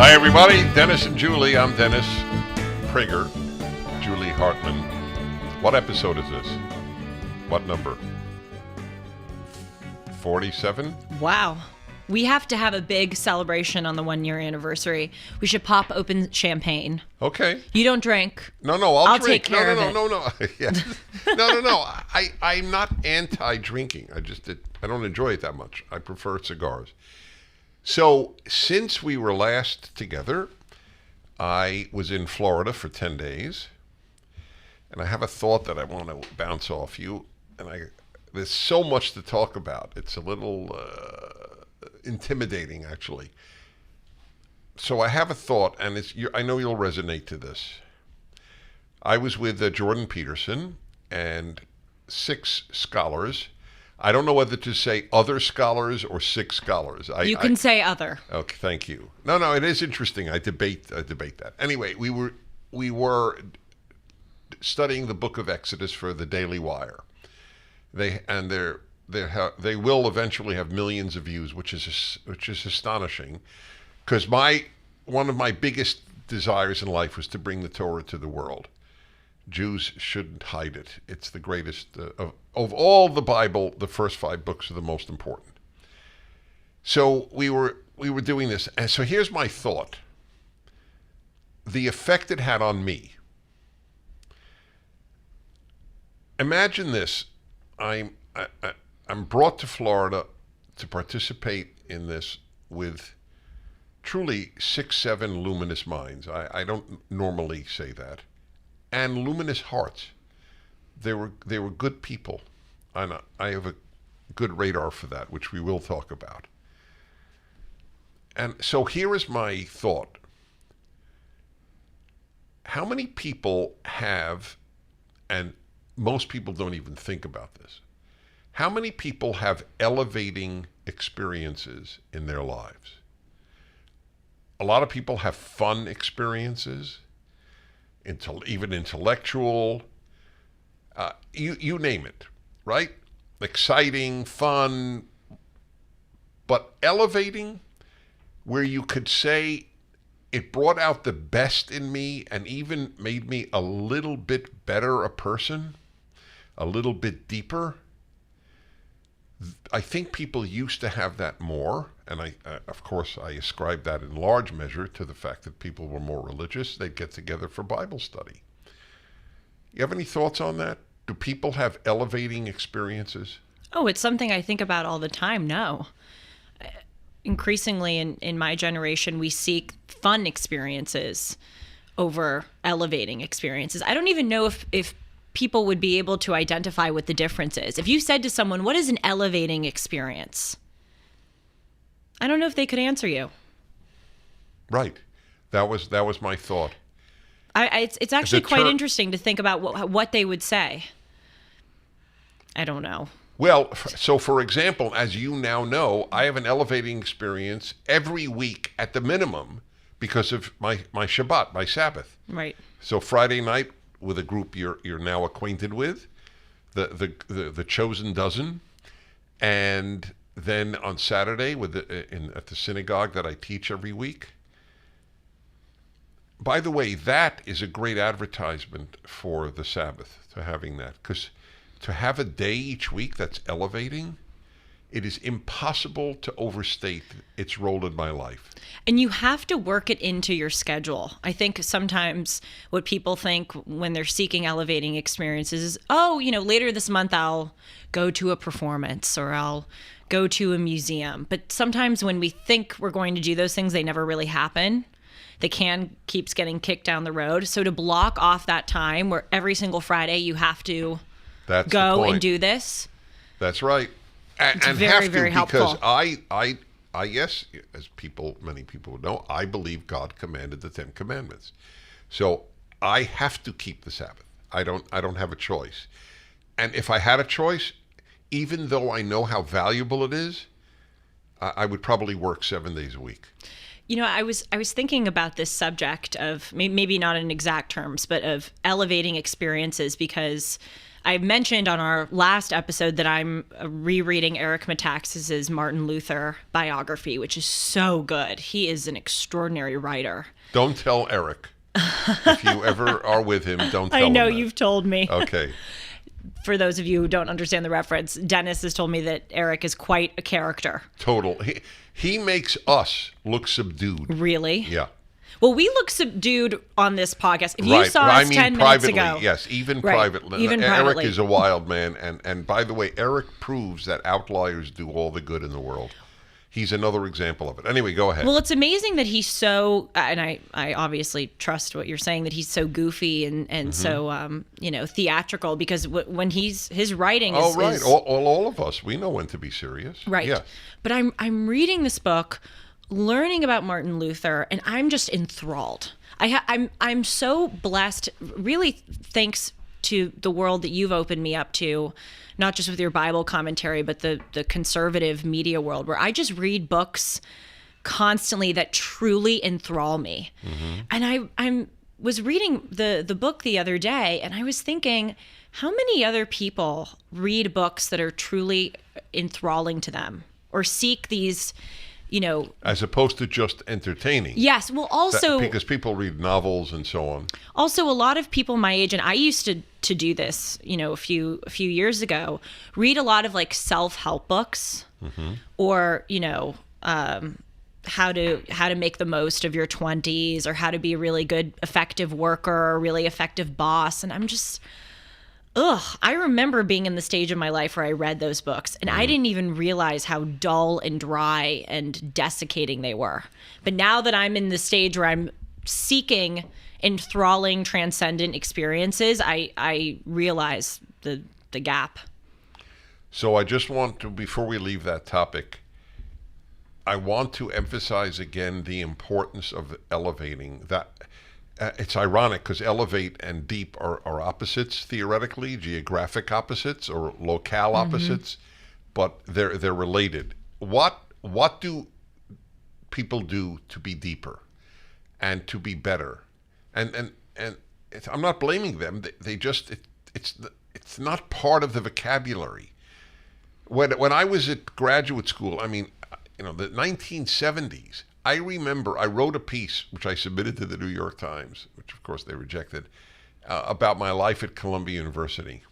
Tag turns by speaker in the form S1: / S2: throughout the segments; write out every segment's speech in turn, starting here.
S1: Hi, everybody. Dennis and Julie. I'm Dennis Prager. Julie Hartman. What episode is this? What number? 47?
S2: Wow. We have to have a big celebration on the 1-year anniversary. We should pop open champagne.
S1: Okay.
S2: You don't drink.
S1: No, I'll drink.
S2: Take care of it.
S1: No. Yes. No. I'm not anti-drinking. I don't enjoy it that much. I prefer cigars. So, since we were last together, I was in Florida for 10 days, and I have a thought that I want to bounce off you, and there's so much to talk about. It's a little intimidating, actually. So I have a thought, and I know you'll resonate to this. I was with Jordan Peterson and 6 scholars. I don't know whether to say other scholars or 6 scholars.
S2: You can say other.
S1: Okay, thank you. No, it is interesting. I debate that. Anyway, we were studying the book of Exodus for the Daily Wire. They will eventually have millions of views, which is astonishing, because one of my biggest desires in life was to bring the Torah to the world. Jews shouldn't hide it. It's the greatest of all the Bible. The first 5 books are the most important. So we were doing this, and so here's my thought: the effect it had on me. Imagine this: I'm brought to Florida to participate in this with truly 6, 7 luminous minds. I don't normally say that. And luminous hearts. They were good people. And I have a good radar for that, which we will talk about. And so here is my thought. How many people have, and most people don't even think about this, how many people have elevating experiences in their lives? A lot of people have fun experiences, even intellectual, you name it, right? Exciting, fun, but elevating, where you could say it brought out the best in me and even made me a little bit better a person, a little bit deeper. I think people used to have that more, and of course, I ascribe that in large measure to the fact that people were more religious. They'd get together for Bible study. You have any thoughts on that? Do people have elevating experiences?
S2: Oh, it's something I think about all the time. No. Increasingly in my generation, we seek fun experiences over elevating experiences. I don't even know if people would be able to identify what the difference is. If you said to someone, what is an elevating experience? I don't know if they could answer you.
S1: Right. That was my thought.
S2: It's actually quite interesting to think about what they would say. I don't know.
S1: Well, so for example, as you now know, I have an elevating experience every week at the minimum because of my Shabbat, my Sabbath.
S2: Right.
S1: So Friday night, with a group you're now acquainted with, the chosen dozen, and then on Saturday at the synagogue that I teach every week. By the way, that is a great advertisement for the Sabbath, to having that, because to have a day each week that's elevating, it is impossible to overstate its role in my life.
S2: And you have to work it into your schedule. I think sometimes what people think when they're seeking elevating experiences is, later this month I'll go to a performance or I'll go to a museum. But sometimes when we think we're going to do those things, they never really happen. The can keeps getting kicked down the road. So to block off that time where every single Friday you have to go and do this.
S1: That's right.
S2: It's
S1: and
S2: very,
S1: have to,
S2: very helpful.
S1: Because I yes, as many people would know, I believe God commanded the 10 Commandments. So I have to keep the Sabbath. I don't have a choice. And if I had a choice, even though I know how valuable it is, I would probably work 7 days a week.
S2: I was thinking about this subject of maybe not in exact terms, but of elevating experiences, because I mentioned on our last episode that I'm rereading Eric Metaxas's Martin Luther biography, which is so good. He is an extraordinary writer.
S1: Don't tell Eric. If you ever are with him, don't tell him.
S2: I know
S1: that.
S2: you've told me.
S1: Okay.
S2: For those of you who don't understand the reference, Dennis has told me that Eric is quite a character.
S1: Total. He makes us look subdued.
S2: Really?
S1: Yeah.
S2: Well, we look subdued on this podcast. If you saw us 10 minutes
S1: privately,
S2: ago.
S1: yes, even
S2: Right,
S1: privately.
S2: even
S1: Eric
S2: privately.
S1: is a wild man, and by the way, Eric proves that outliers do all the good in the world. He's another example of it. Anyway, go ahead.
S2: Well, it's amazing that he's so, and I obviously trust what you're saying, that he's so goofy and so, theatrical, because when his writing is...
S1: Oh, right.
S2: is-
S1: all of us, we know when to be serious.
S2: Right.
S1: Yeah.
S2: But I'm reading this book, learning about Martin Luther, and I'm just enthralled. I'm so blessed, really thanks to the world that you've opened me up to, not just with your Bible commentary, but the conservative media world, where I just read books constantly that truly enthrall me. And I was reading the book the other day, and I was thinking, how many other people read books that are truly enthralling to them, or seek these,
S1: As opposed to just entertaining.
S2: Yes. Well, also
S1: because people read novels and so on.
S2: Also, a lot of people my age, and I used to do this, a few years ago, read a lot of like self-help books, or how to make the most of your 20s, or how to be a really good, effective worker, or a really effective boss. And I'm just, I remember being in the stage of my life where I read those books, and I didn't even realize how dull and dry and desiccating they were. But now that I'm in the stage where I'm seeking enthralling, transcendent experiences, I realize the gap.
S1: So I just want to, before we leave that topic, I want to emphasize again the importance of elevating. That it's ironic because elevate and deep are opposites theoretically, geographic opposites or locale opposites, but they're related. What do people do to be deeper and to be better? And I'm not blaming them. They just it's not part of the vocabulary. When I was at graduate school, I mean, the 1970s, I remember I wrote a piece which I submitted to the New York Times, which of course they rejected, about my life at Columbia University.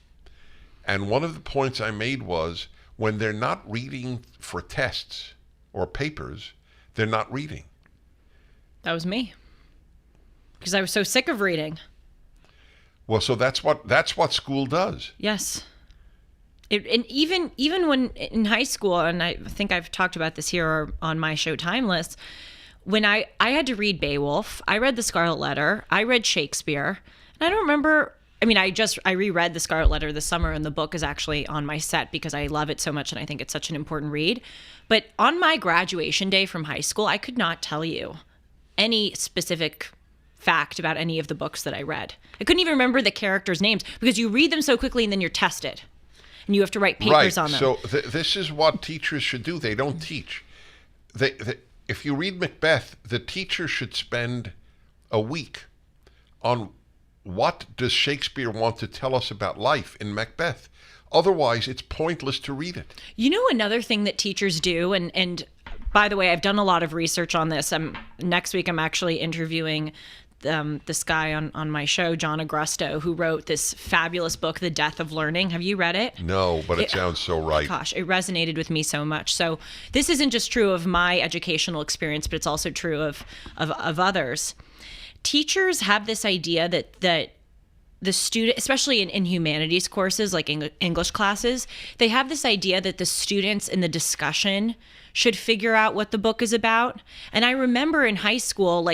S1: And one of the points I made was, when they're not reading for tests or papers, they're not reading.
S2: That was me. Because I was so sick of reading.
S1: Well, so that's what school does.
S2: Yes. And even when in high school, and I think I've talked about this here on my show Timeless, when I had to read Beowulf, I read The Scarlet Letter, I read Shakespeare, and I don't remember, I reread The Scarlet Letter this summer, and the book is actually on my set because I love it so much and I think it's such an important read. But on my graduation day from high school, I could not tell you any specific fact about any of the books that I read. I couldn't even remember the characters' names because you read them so quickly and then you're tested. And you have to write papers on them.
S1: So this is what teachers should do. They don't teach. If you read Macbeth, the teacher should spend a week on what does Shakespeare want to tell us about life in Macbeth. Otherwise, it's pointless to read it.
S2: Another thing that teachers do, and by the way, I've done a lot of research on this. Next week, I'm actually interviewing this guy on my show, John Agrusto, who wrote this fabulous book, The Death of Learning. Have you read it?
S1: No, but it sounds so right.
S2: Gosh, it resonated with me so much. So this isn't just true of my educational experience, but it's also true of others. Teachers have this idea that the student, especially in humanities courses like English classes, they have this idea that the students in the discussion should figure out what the book is about. And I remember in high school,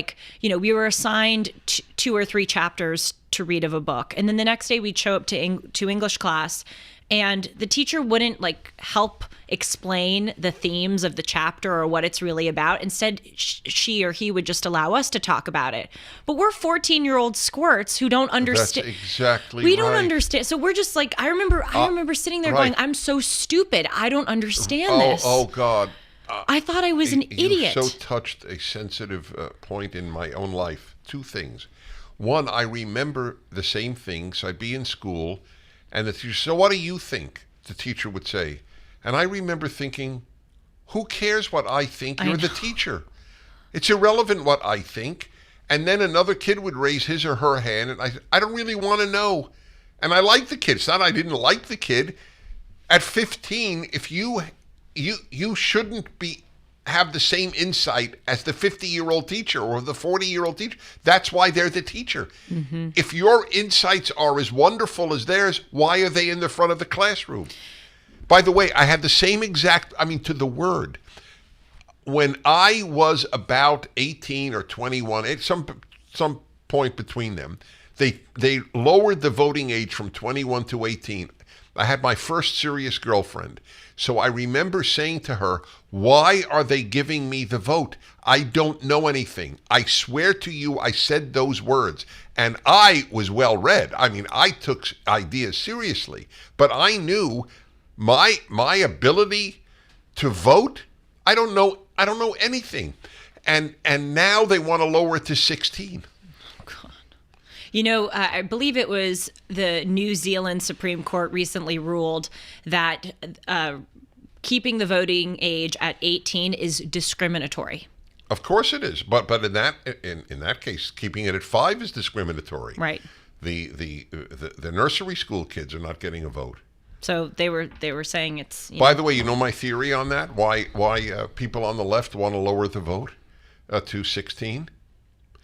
S2: we were assigned 2 or 3 chapters to read of a book. And then the next day we'd show up to English class, and the teacher wouldn't help explain the themes of the chapter or what it's really about. Instead, she or he would just allow us to talk about it. But we're 14-year-old squirts who don't understand.
S1: That's exactly
S2: We
S1: right.
S2: don't understand. So we're just I remember sitting there going, I'm so stupid. I don't understand this.
S1: Oh, God.
S2: I thought I was an idiot.
S1: You so touched a sensitive point in my own life. 2 things. One, I remember the same things. I'd be in school, And the teacher, so what do you think? The teacher would say. And I remember thinking, who cares what I think? You're the teacher. It's irrelevant what I think. And then another kid would raise his or her hand, and I don't really want to know. And I like the kid. It's not I didn't like the kid. At 15, if you shouldn't have the same insight as the 50-year-old teacher or the 40-year-old teacher. That's why they're the teacher. Mm-hmm. If your insights are as wonderful as theirs, why are they in the front of the classroom? By the way, I had the same exact, to the word. When I was about 18 or 21, at some point between them, they lowered the voting age from 21 to 18. I had my first serious girlfriend. So I remember saying to her, why are they giving me the vote? I don't know anything. I swear to you, I said those words. And I was well read. I took ideas seriously. But I knew my ability to vote, I don't know anything. And now they want to lower it to 16.
S2: I believe it was the New Zealand Supreme Court recently ruled that keeping the voting age at 18 is discriminatory.
S1: Of course it is, but in that case, keeping it at 5 is discriminatory.
S2: Right.
S1: The nursery school kids are not getting a vote.
S2: So they were saying it's.
S1: By the way, you know my theory on that? Why people on the left want to lower the vote to 16?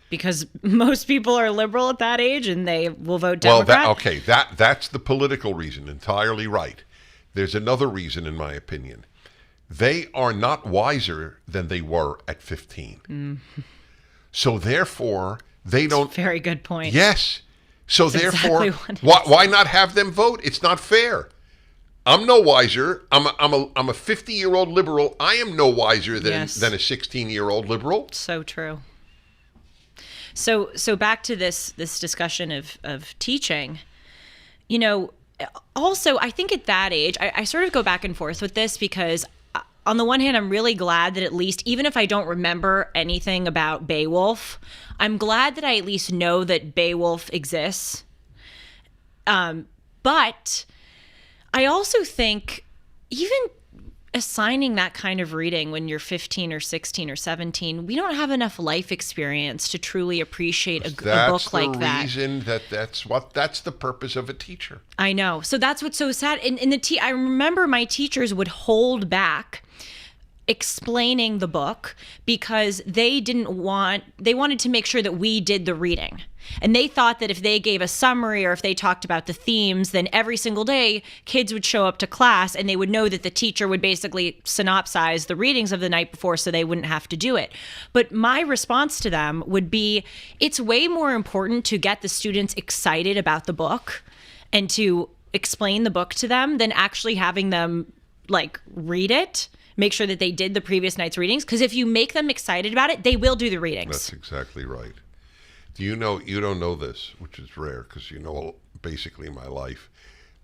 S2: Because most people are liberal at that age and they will vote Democrat.
S1: Well, that's the political reason. Entirely right. There's another reason, in my opinion. They are not wiser than they were at 15. Mm. So therefore, they don't.
S2: Very good point.
S1: Yes. So
S2: That's
S1: therefore,
S2: exactly
S1: why not have them vote? It's not fair. I'm no wiser. I'm a 50-year-old liberal. I am no wiser than a 16-year-old liberal.
S2: So true. So back to this discussion of teaching, also I think at that age, I sort of go back and forth with this because on the one hand, I'm really glad that at least, even if I don't remember anything about Beowulf, I'm glad that I at least know that Beowulf exists. But I also think even assigning that kind of reading when you're 15 or 16 or 17, we don't have enough life experience to truly appreciate a book like that.
S1: That's the reason that's the purpose of a teacher.
S2: I know. So that's what's so sad. I remember my teachers would hold back explaining the book because they wanted to make sure that we did the reading. And they thought that if they gave a summary or if they talked about the themes, then every single day kids would show up to class and they would know that the teacher would basically synopsize the readings of the night before so they wouldn't have to do it. But my response to them would be, it's way more important to get the students excited about the book and to explain the book to them than actually having them read it. Make sure that they did the previous night's readings. Because if you make them excited about it, they will do the readings.
S1: That's exactly right. You don't know this, which is rare because you know basically my life.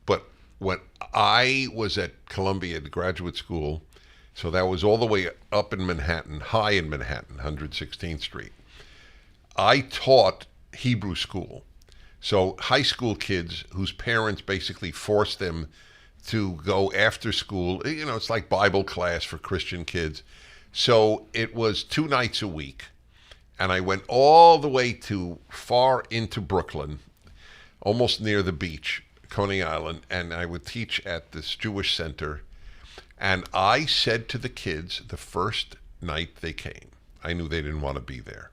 S1: But when I was at Columbia at graduate school, so that was all the way up in Manhattan, high in Manhattan, 116th Street. I taught Hebrew school. So high school kids whose parents basically forced them to go after school. It's like Bible class for Christian kids. So it was 2 nights a week. And I went all the way to far into Brooklyn, almost near the beach, Coney Island, and I would teach at this Jewish center. And I said to the kids the first night they came, I knew they didn't want to be there.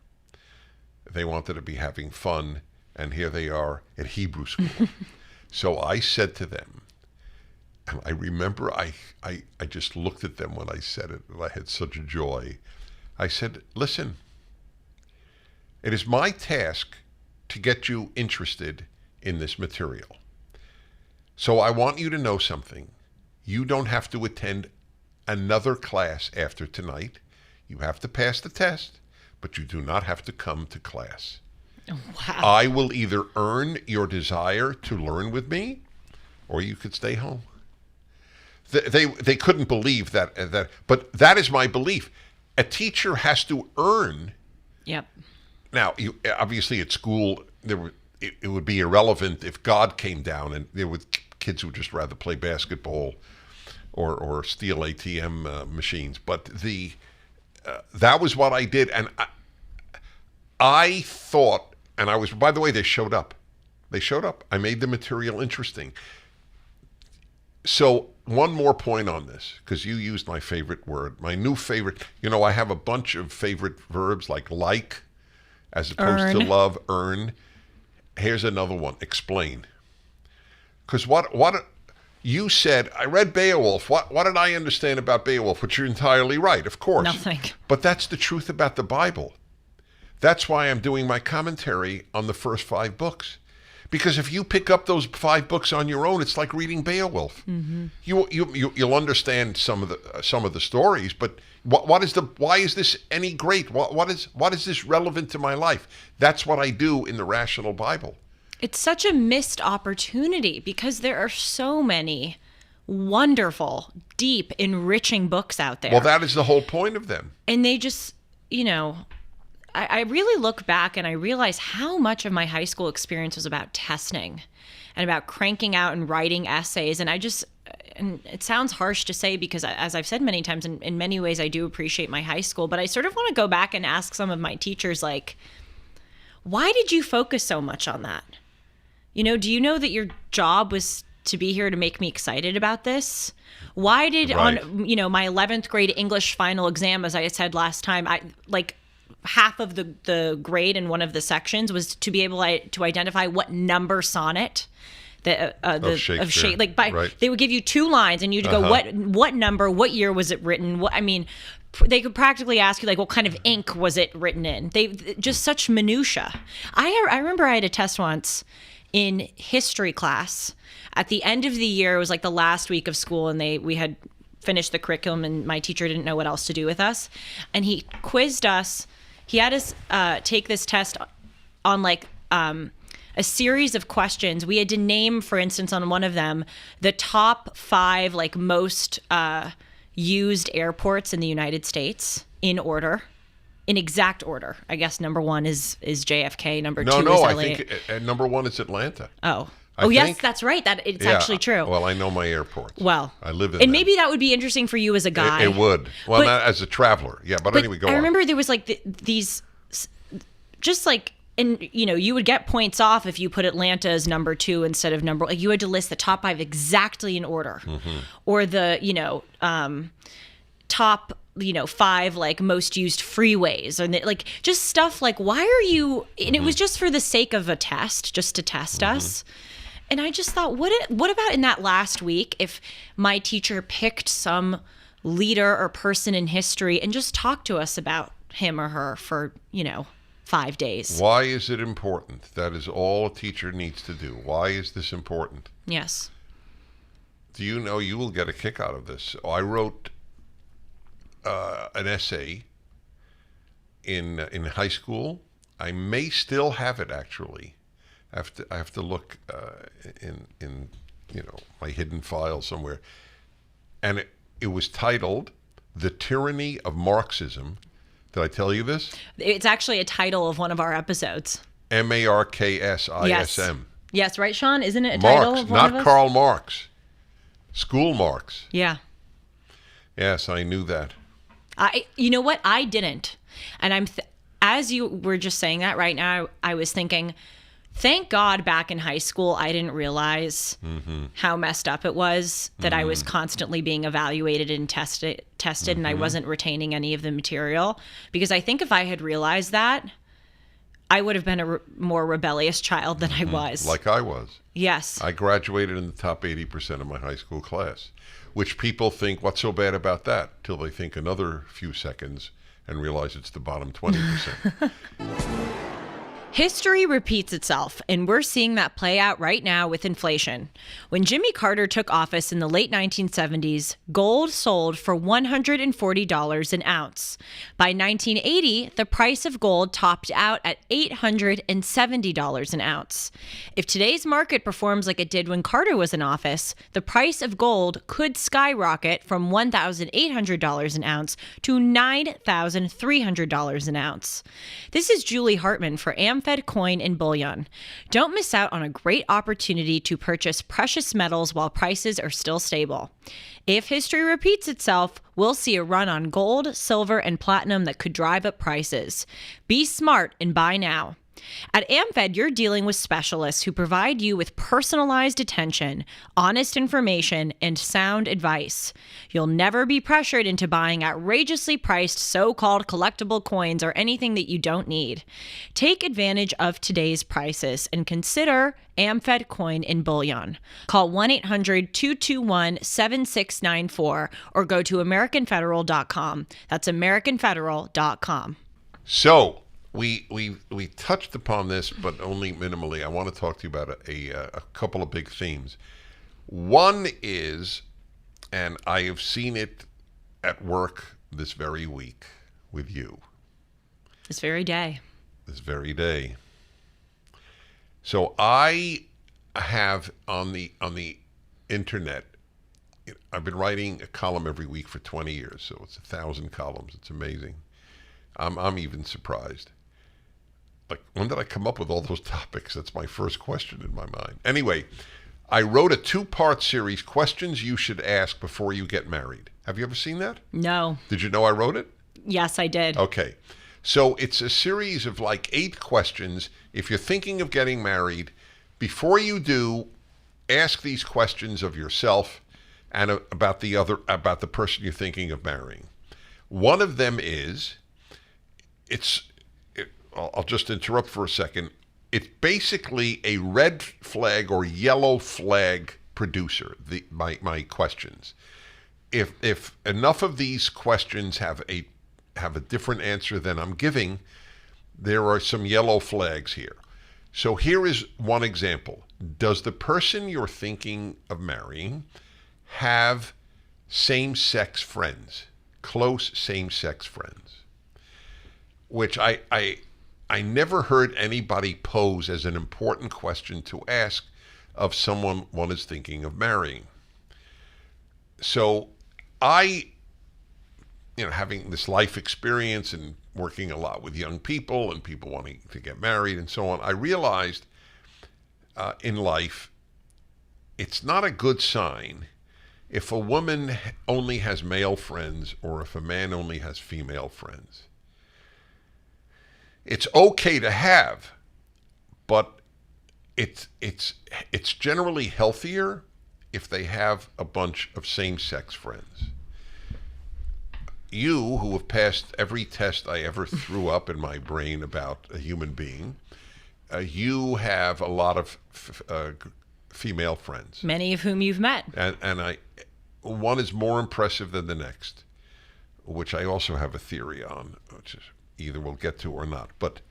S1: They wanted to be having fun, and here they are at Hebrew school. So I said to them, and I remember I just looked at them when I said it, and I had such joy. I said, listen, it is my task to get you interested in this material. So I want you to know something. You don't have to attend another class after tonight. You have to pass the test, but you do not have to come to class.
S2: Wow.
S1: I will either earn your desire to learn with me, or you could stay home. They couldn't believe that, but that is my belief. A teacher has to earn.
S2: Yep.
S1: Now, obviously at school, it would be irrelevant if God came down and kids kids would just rather play basketball or steal ATM machines. But that was what I did, and I thought, and I was. By the way, they showed up. They showed up. I made the material interesting. So one more point on this, because you used my favorite word, my new favorite. You know, I have a bunch of favorite verbs like as opposed to love, earn. Here's another one, explain. Because what you said, I read Beowulf. What did I understand about Beowulf? Which you're entirely right, of course.
S2: Nothing.
S1: But that's the truth about the Bible. That's why I'm doing my commentary on the first 5 books. Because if you pick up those 5 books on your own, it's like reading Beowulf. Mm-hmm. You'll understand some of the stories, but why is this any great? What is this relevant to my life? That's what I do in the Rational Bible.
S2: It's such a missed opportunity because there are so many wonderful, deep, enriching books out there.
S1: Well, that is the whole point of them.
S2: And they just, I really look back and I realize how much of my high school experience was about testing and about cranking out and writing essays. And it sounds harsh to say because, as I've said many times, in many ways I do appreciate my high school, but I sort of want to go back and ask some of my teachers, like, why did you focus so much on that? Do you know that your job was to be here to make me excited about this? Why did on my 11th grade English final exam, as I said last time, half of the grade in one of the sections was to be able to identify what number sonnet of Shakespeare. They would give you 2 lines and you'd go what number, what year was it written? They could practically ask you what kind of ink was it written in? They just such minutia. I remember I had a test once in history class at the end of the year. It was the last week of school, and we had finished the curriculum, and my teacher didn't know what else to do with us, and he quizzed us. He had us take this test on a series of questions. We had to name, for instance, on one of them, the top 5 most used airports in the United States in order. In exact order. I guess number 1 is JFK. Number 2 is LA.
S1: I think number 1 is Atlanta.
S2: Yes, that's right. It's actually true.
S1: Well, I know my airports.
S2: Well,
S1: I live in
S2: and them. Maybe that would be interesting for you as a guy.
S1: It would. Well, not as a traveler. Yeah, but anyway, go on.
S2: I remember there was these, just and you would get points off if you put Atlanta as number 2 instead of number. You had to list the top 5 exactly in order, or the top 5 most used freeways, and just stuff why are you? And it was just for the sake of a test, just to test us. And I just thought, what about in that last week if my teacher picked some leader or person in history and just talked to us about him or her for 5 days?
S1: Why is it important? That is all a teacher needs to do. Why is this important?
S2: Yes.
S1: Do you know you will get a kick out of this? I wrote an essay in high school. I may still have it actually. I have to look in my hidden file somewhere, and it was titled "The Tyranny of Marxism." Did I tell you this?
S2: It's actually a title of one of our episodes.
S1: Marxism.
S2: Yes, right, Sean? Isn't it a title of one of us?
S1: Not Karl Marx. School Marx.
S2: Yeah.
S1: Yes, I knew that.
S2: You know what? I didn't. And as you were just saying that right now, I was thinking, thank God back in high school, I didn't realize how messed up it was that I was constantly being evaluated and tested and I wasn't retaining any of the material. Because I think if I had realized that, I would have been a more rebellious child than I was.
S1: Like I was.
S2: Yes.
S1: I graduated in the top 80% of my high school class, which people think, what's so bad about that? Till they think another few seconds and realize it's the bottom 20%.
S2: History repeats itself, and we're seeing that play out right now with inflation. When Jimmy Carter took office in the late 1970s, gold sold for $140 an ounce. By 1980, the price of gold topped out at $870 an ounce. If today's market performs like it did when Carter was in office, the price of gold could skyrocket from $1,800 an ounce to $9,300 an ounce. This is Julie Hartman for Am AM-fed coin and bullion. Don't miss out on a great opportunity to purchase precious metals while prices are still stable. If history repeats itself, we'll see a run on gold, silver, and platinum that could drive up prices. Be smart and buy now. At AmFed, you're dealing with specialists who provide you with personalized attention, honest information, and sound advice. You'll never be pressured into buying outrageously priced so-called collectible coins or anything that you don't need. Take advantage of today's prices and consider AmFed Coin and Bullion. Call 1-800-221-7694 or go to AmericanFederal.com. That's AmericanFederal.com.
S1: So, we touched upon this, but only minimally. I want to talk to you about a couple of big themes. One is, and I have seen it at work this very week with you.
S2: This very day.
S1: So I have on the internet, I've been writing a column every week for 20 years, so it's 1,000 columns. It's amazing. I'm even surprised. Like, when did I come up with all those topics? That's my first question in my mind. Anyway, I wrote a 2-part series, Questions You Should Ask Before You Get Married. Have you ever seen that?
S2: No.
S1: Did you know I wrote it?
S2: Yes, I did.
S1: Okay. So it's a series of like 8 questions. If you're thinking of getting married, before you do, ask these questions of yourself and about the person you're thinking of marrying. One of them is, I'll just interrupt for a second. It's basically a red flag or yellow flag producer, my questions. If enough of these questions have a different answer than I'm giving, there are some yellow flags here. So here is one example. Does the person you're thinking of marrying have same-sex friends, close same-sex friends? Which I never heard anybody pose as an important question to ask of someone one is thinking of marrying. So having this life experience and working a lot with young people and people wanting to get married and so on, I realized in life, it's not a good sign if a woman only has male friends or if a man only has female friends. It's okay to have, but it's generally healthier if they have a bunch of same-sex friends. You, who have passed every test I ever threw up in my brain about a human being, you have a lot of female friends.
S2: Many of whom you've met.
S1: And one is more impressive than the next, which I also have a theory on, which is either we'll get to or not. But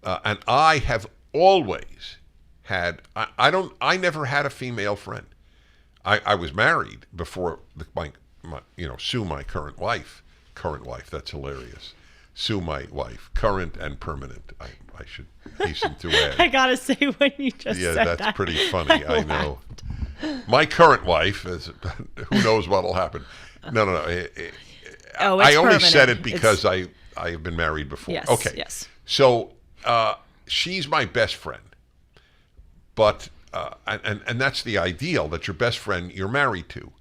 S1: and I have always had, I never had a female friend. I was married before Sue, my current wife, that's hilarious. Sue, my wife, current and permanent, I should hasten to add.
S2: I gotta say, when you just said that.
S1: Yeah, that's pretty funny, I know. My current wife, who knows what'll happen. No. I only
S2: permanent.
S1: said it because I have been married before.
S2: Yes,
S1: okay.
S2: yes.
S1: So she's my best friend. But, and that's the ideal, that your best friend you're married to.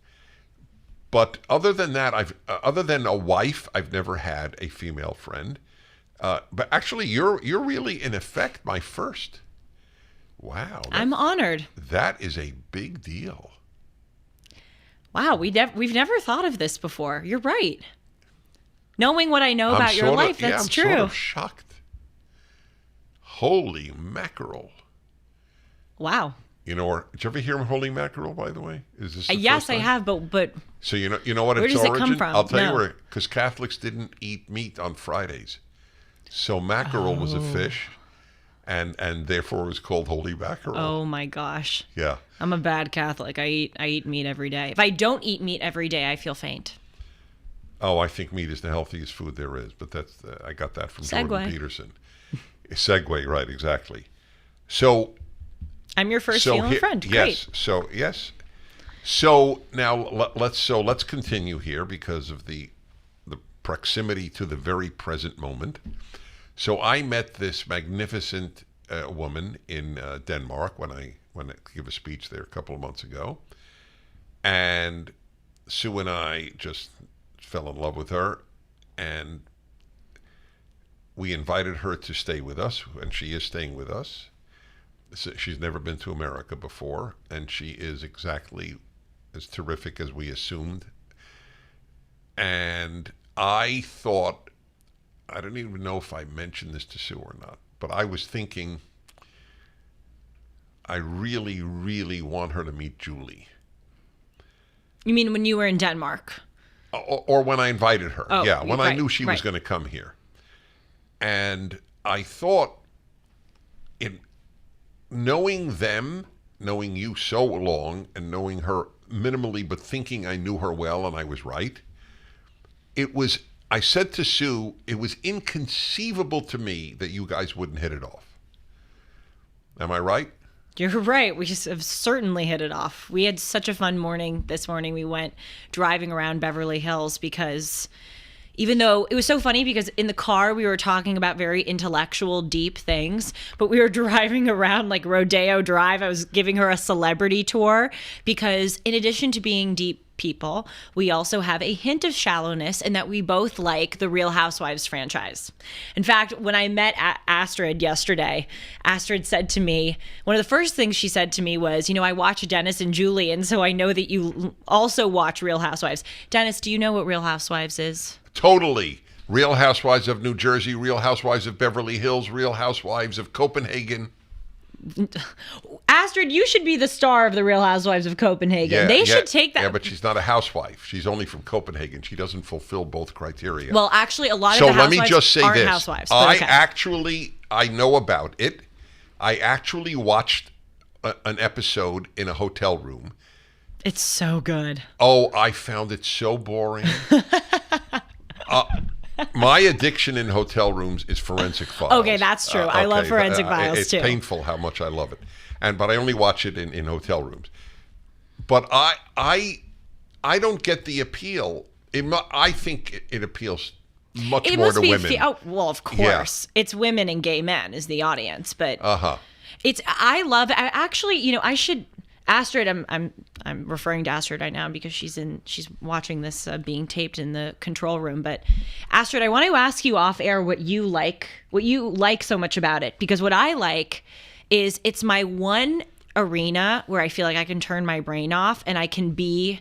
S1: But other than that, other than a wife, I've never had a female friend. But actually, you're really, in effect, my first. Wow.
S2: I'm honored.
S1: That is a big deal.
S2: Wow, we've never thought of this before. You're right. Knowing what I know about your life, that's true.
S1: I'm sort of shocked. Holy mackerel.
S2: Wow.
S1: Did you ever hear of holy mackerel, by the way? Is this the
S2: yes,
S1: first time?
S2: I have, but
S1: So you know what
S2: where
S1: its
S2: does it
S1: origin?
S2: come from?
S1: I'll tell you
S2: No.
S1: where, because Catholics didn't eat meat on Fridays. So mackerel was a fish, and therefore it was called holy mackerel.
S2: Oh my gosh.
S1: Yeah.
S2: I'm a bad Catholic. I eat meat every day. If I don't eat meat every day, I feel faint.
S1: Oh, I think meat is the healthiest food there is, but that's I got that from
S2: Segue.
S1: Jordan Peterson. Segue, right? Exactly. So
S2: I'm your first female friend.
S1: Yes.
S2: Great.
S1: Yes. So now let's continue here because of the proximity to the very present moment. So I met this magnificent woman in Denmark when I gave a speech there a couple of months ago, and Sue and I just fell in love with her, and we invited her to stay with us, and she is staying with us. She's never been to America before, and she is exactly as terrific as we assumed. And I thought, I don't even know if I mentioned this to Sue or not, but I was thinking, I really, really want her to meet Julie.
S2: You mean when you were in Denmark?
S1: Or when I invited her.
S2: Oh,
S1: yeah, when I knew she was
S2: right.
S1: going to come here. And I thought, in knowing them, knowing you so long, and knowing her minimally, but thinking I knew her well and I was right, I said to Sue, it was inconceivable to me that you guys wouldn't hit it off. Am I right?
S2: You're right. We just have certainly hit it off. We had such a fun morning this morning. We went driving around Beverly Hills because even though it was so funny because in the car we were talking about very intellectual, deep things, but we were driving around like Rodeo Drive. I was giving her a celebrity tour because in addition to being deep people, we also have a hint of shallowness in that we both like the Real Housewives franchise. In fact, when I met Astrid yesterday, Astrid said to me, one of the first things she said to me was, I watch Dennis and Julie, and so I know that you also watch Real Housewives. Dennis, do you know what Real Housewives is?
S1: Totally. Real Housewives of New Jersey, Real Housewives of Beverly Hills, Real Housewives of Copenhagen.
S2: Astrid, you should be the star of the Real Housewives of Copenhagen. They should take that.
S1: Yeah, but she's not a housewife. She's only from Copenhagen. She doesn't fulfill both criteria.
S2: Well, actually, a lot of
S1: so
S2: the housewives
S1: let me just say
S2: aren't
S1: this.
S2: housewives.
S1: I know about it. I actually watched an episode in a hotel room.
S2: It's so good.
S1: Oh, I found it so boring. My addiction in hotel rooms is Forensic Files.
S2: Okay, that's true. I love Forensic Files too.
S1: It's painful how much I love it, but I only watch it in hotel rooms. But I don't get the appeal. I think it appeals much more to women.
S2: Well, of course, it's women and gay men is the audience, but I love. I should. Astrid, I'm referring to Astrid right now because she's watching this being taped in the control room. But Astrid, I want to ask you off air what you like so much about it, because what I like is it's my one arena where I feel like I can turn my brain off and I can be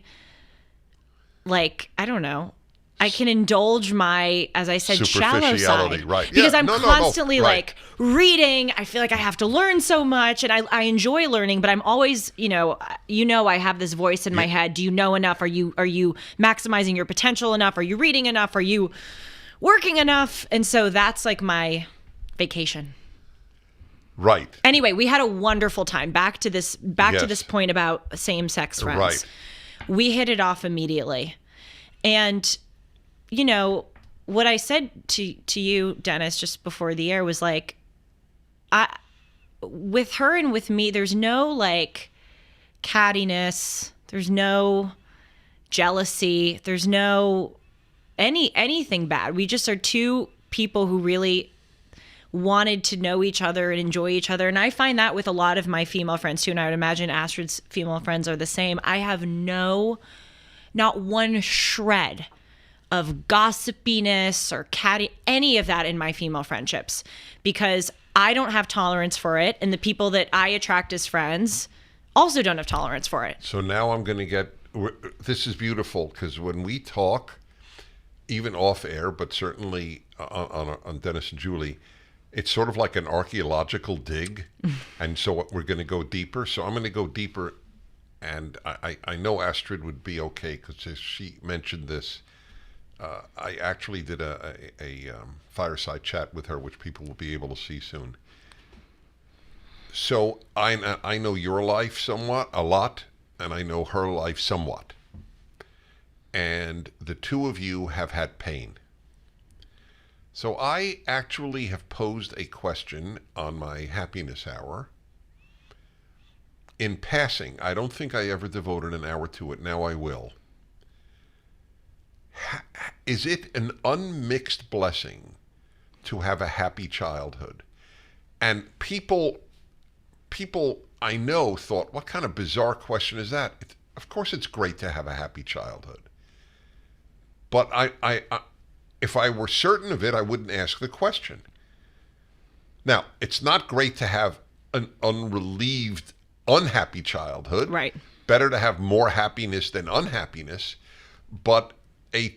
S2: like, I don't know, I can indulge my, as I said, shallow side.
S1: Right.
S2: Because
S1: yeah,
S2: I'm constantly
S1: right.
S2: like reading. I feel like I have to learn so much, and I enjoy learning, but I'm always, I have this voice in my head. Do you know enough? Are you maximizing your potential enough? Are you reading enough? Are you working enough? And so that's like my vacation.
S1: Right.
S2: Anyway, we had a wonderful time. Back to this point about same-sex friends.
S1: Right.
S2: We hit it off immediately. And what I said to you, Dennis, just before the air was like, with her and with me, there's no like cattiness. There's no jealousy. There's no anything bad. We just are two people who really wanted to know each other and enjoy each other. And I find that with a lot of my female friends too. And I would imagine Astrid's female friends are the same. I have not one shred of gossipiness or any of that in my female friendships, because I don't have tolerance for it, and the people that I attract as friends also don't have tolerance for it.
S1: So now I'm going to this is beautiful, because when we talk, even off air, but certainly on Dennis and Julie, it's sort of like an archaeological dig, and so we're going to go deeper. So I'm going to go deeper, and I know Astrid would be okay, because she mentioned this. I actually did a fireside chat with her, which people will be able to see soon. So I know your life a lot, and I know her life somewhat. And the two of you have had pain. So I actually have posed a question on my happiness hour. In passing, I don't think I ever devoted an hour to it. Now I will. Is it an unmixed blessing to have a happy childhood. And people I know thought, what kind of bizarre question is that? Of course it's great to have a happy childhood. But I if I were certain of it, I wouldn't ask the question. Now, it's not great to have an unrelieved, unhappy childhood.
S2: Right.
S1: Better to have more happiness than unhappiness. But a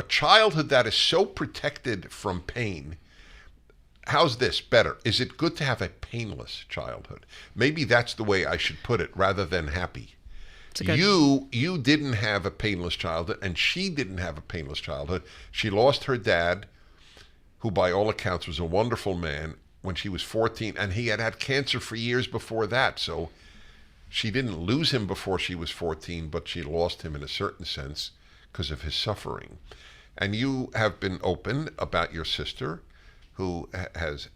S1: childhood that is so protected from pain, how's this better? Is it good to have a painless childhood? Maybe that's the way I should put it, rather than happy. You didn't have a painless childhood, and she didn't have a painless childhood. She lost her dad, who by all accounts was a wonderful man, when she was 14, and he had had cancer for years before that. So she didn't lose him before she was 14, but she lost him in a certain sense because of his suffering. And you have been open about your sister, who is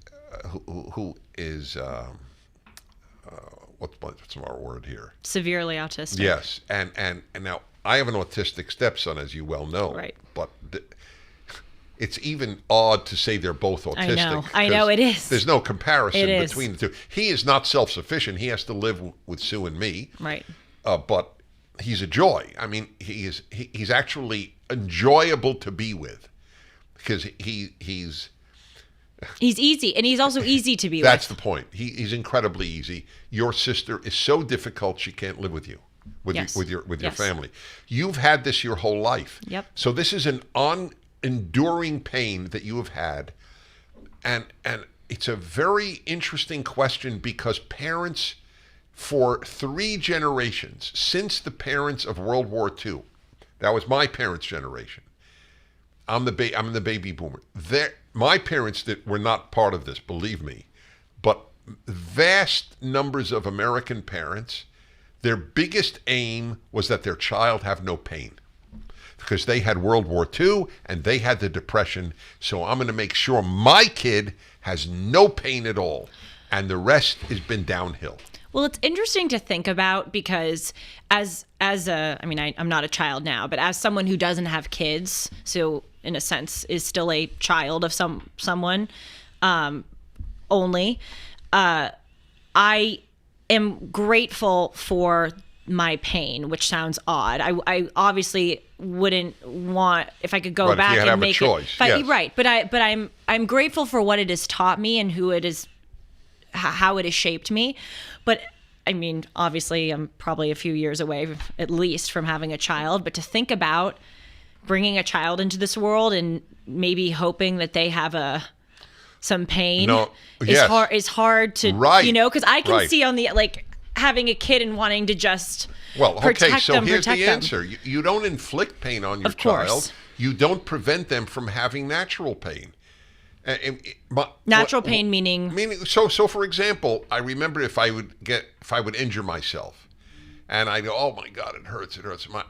S1: what's our word here?
S2: Severely autistic.
S1: Yes, and now I have an autistic stepson, as you well know.
S2: Right.
S1: But it's even odd to say they're both autistic.
S2: I know it is.
S1: There's no comparison
S2: It is.
S1: between the two. He is not self-sufficient. He has to live with Sue and me.
S2: Right.
S1: But he's a joy. I mean, he's actually enjoyable to be with, because he's
S2: easy, and he's also easy to be
S1: that's
S2: with.
S1: the point. He's incredibly easy. Your sister is so difficult she can't live with you, with
S2: Yes.
S1: your
S2: Yes.
S1: family. You've had this your whole life.
S2: Yep.
S1: So this is an enduring pain that you have had, and it's a very interesting question, because parents for 3 generations, since the parents of World War II, that was my parents' generation. I'm the baby boomer. My parents were not part of this, believe me, but vast numbers of American parents, their biggest aim was that their child have no pain, because they had World War II and they had the Depression. So I'm going to make sure my kid has no pain at all, and the rest has been downhill.
S2: Well, it's interesting to think about, because I'm not a child now, but as someone who doesn't have kids, so in a sense is still a child of someone only, I am grateful for my pain, which sounds odd. I obviously wouldn't want, if I could go back and make it
S1: yes.
S2: Right, but I'm grateful for what it has taught me and who it is, how it has shaped me. But I mean, obviously I'm probably a few years away at least from having a child, but to think about bringing a child into this world and maybe hoping that they have some pain is hard to, because I can see on the, like, having a kid and wanting to just protect them.
S1: Here's the answer. You don't inflict pain on your child. You don't prevent them from having natural pain.
S2: Natural pain meaning
S1: so for example, I remember if I would injure myself, and I go, oh my God, it hurts.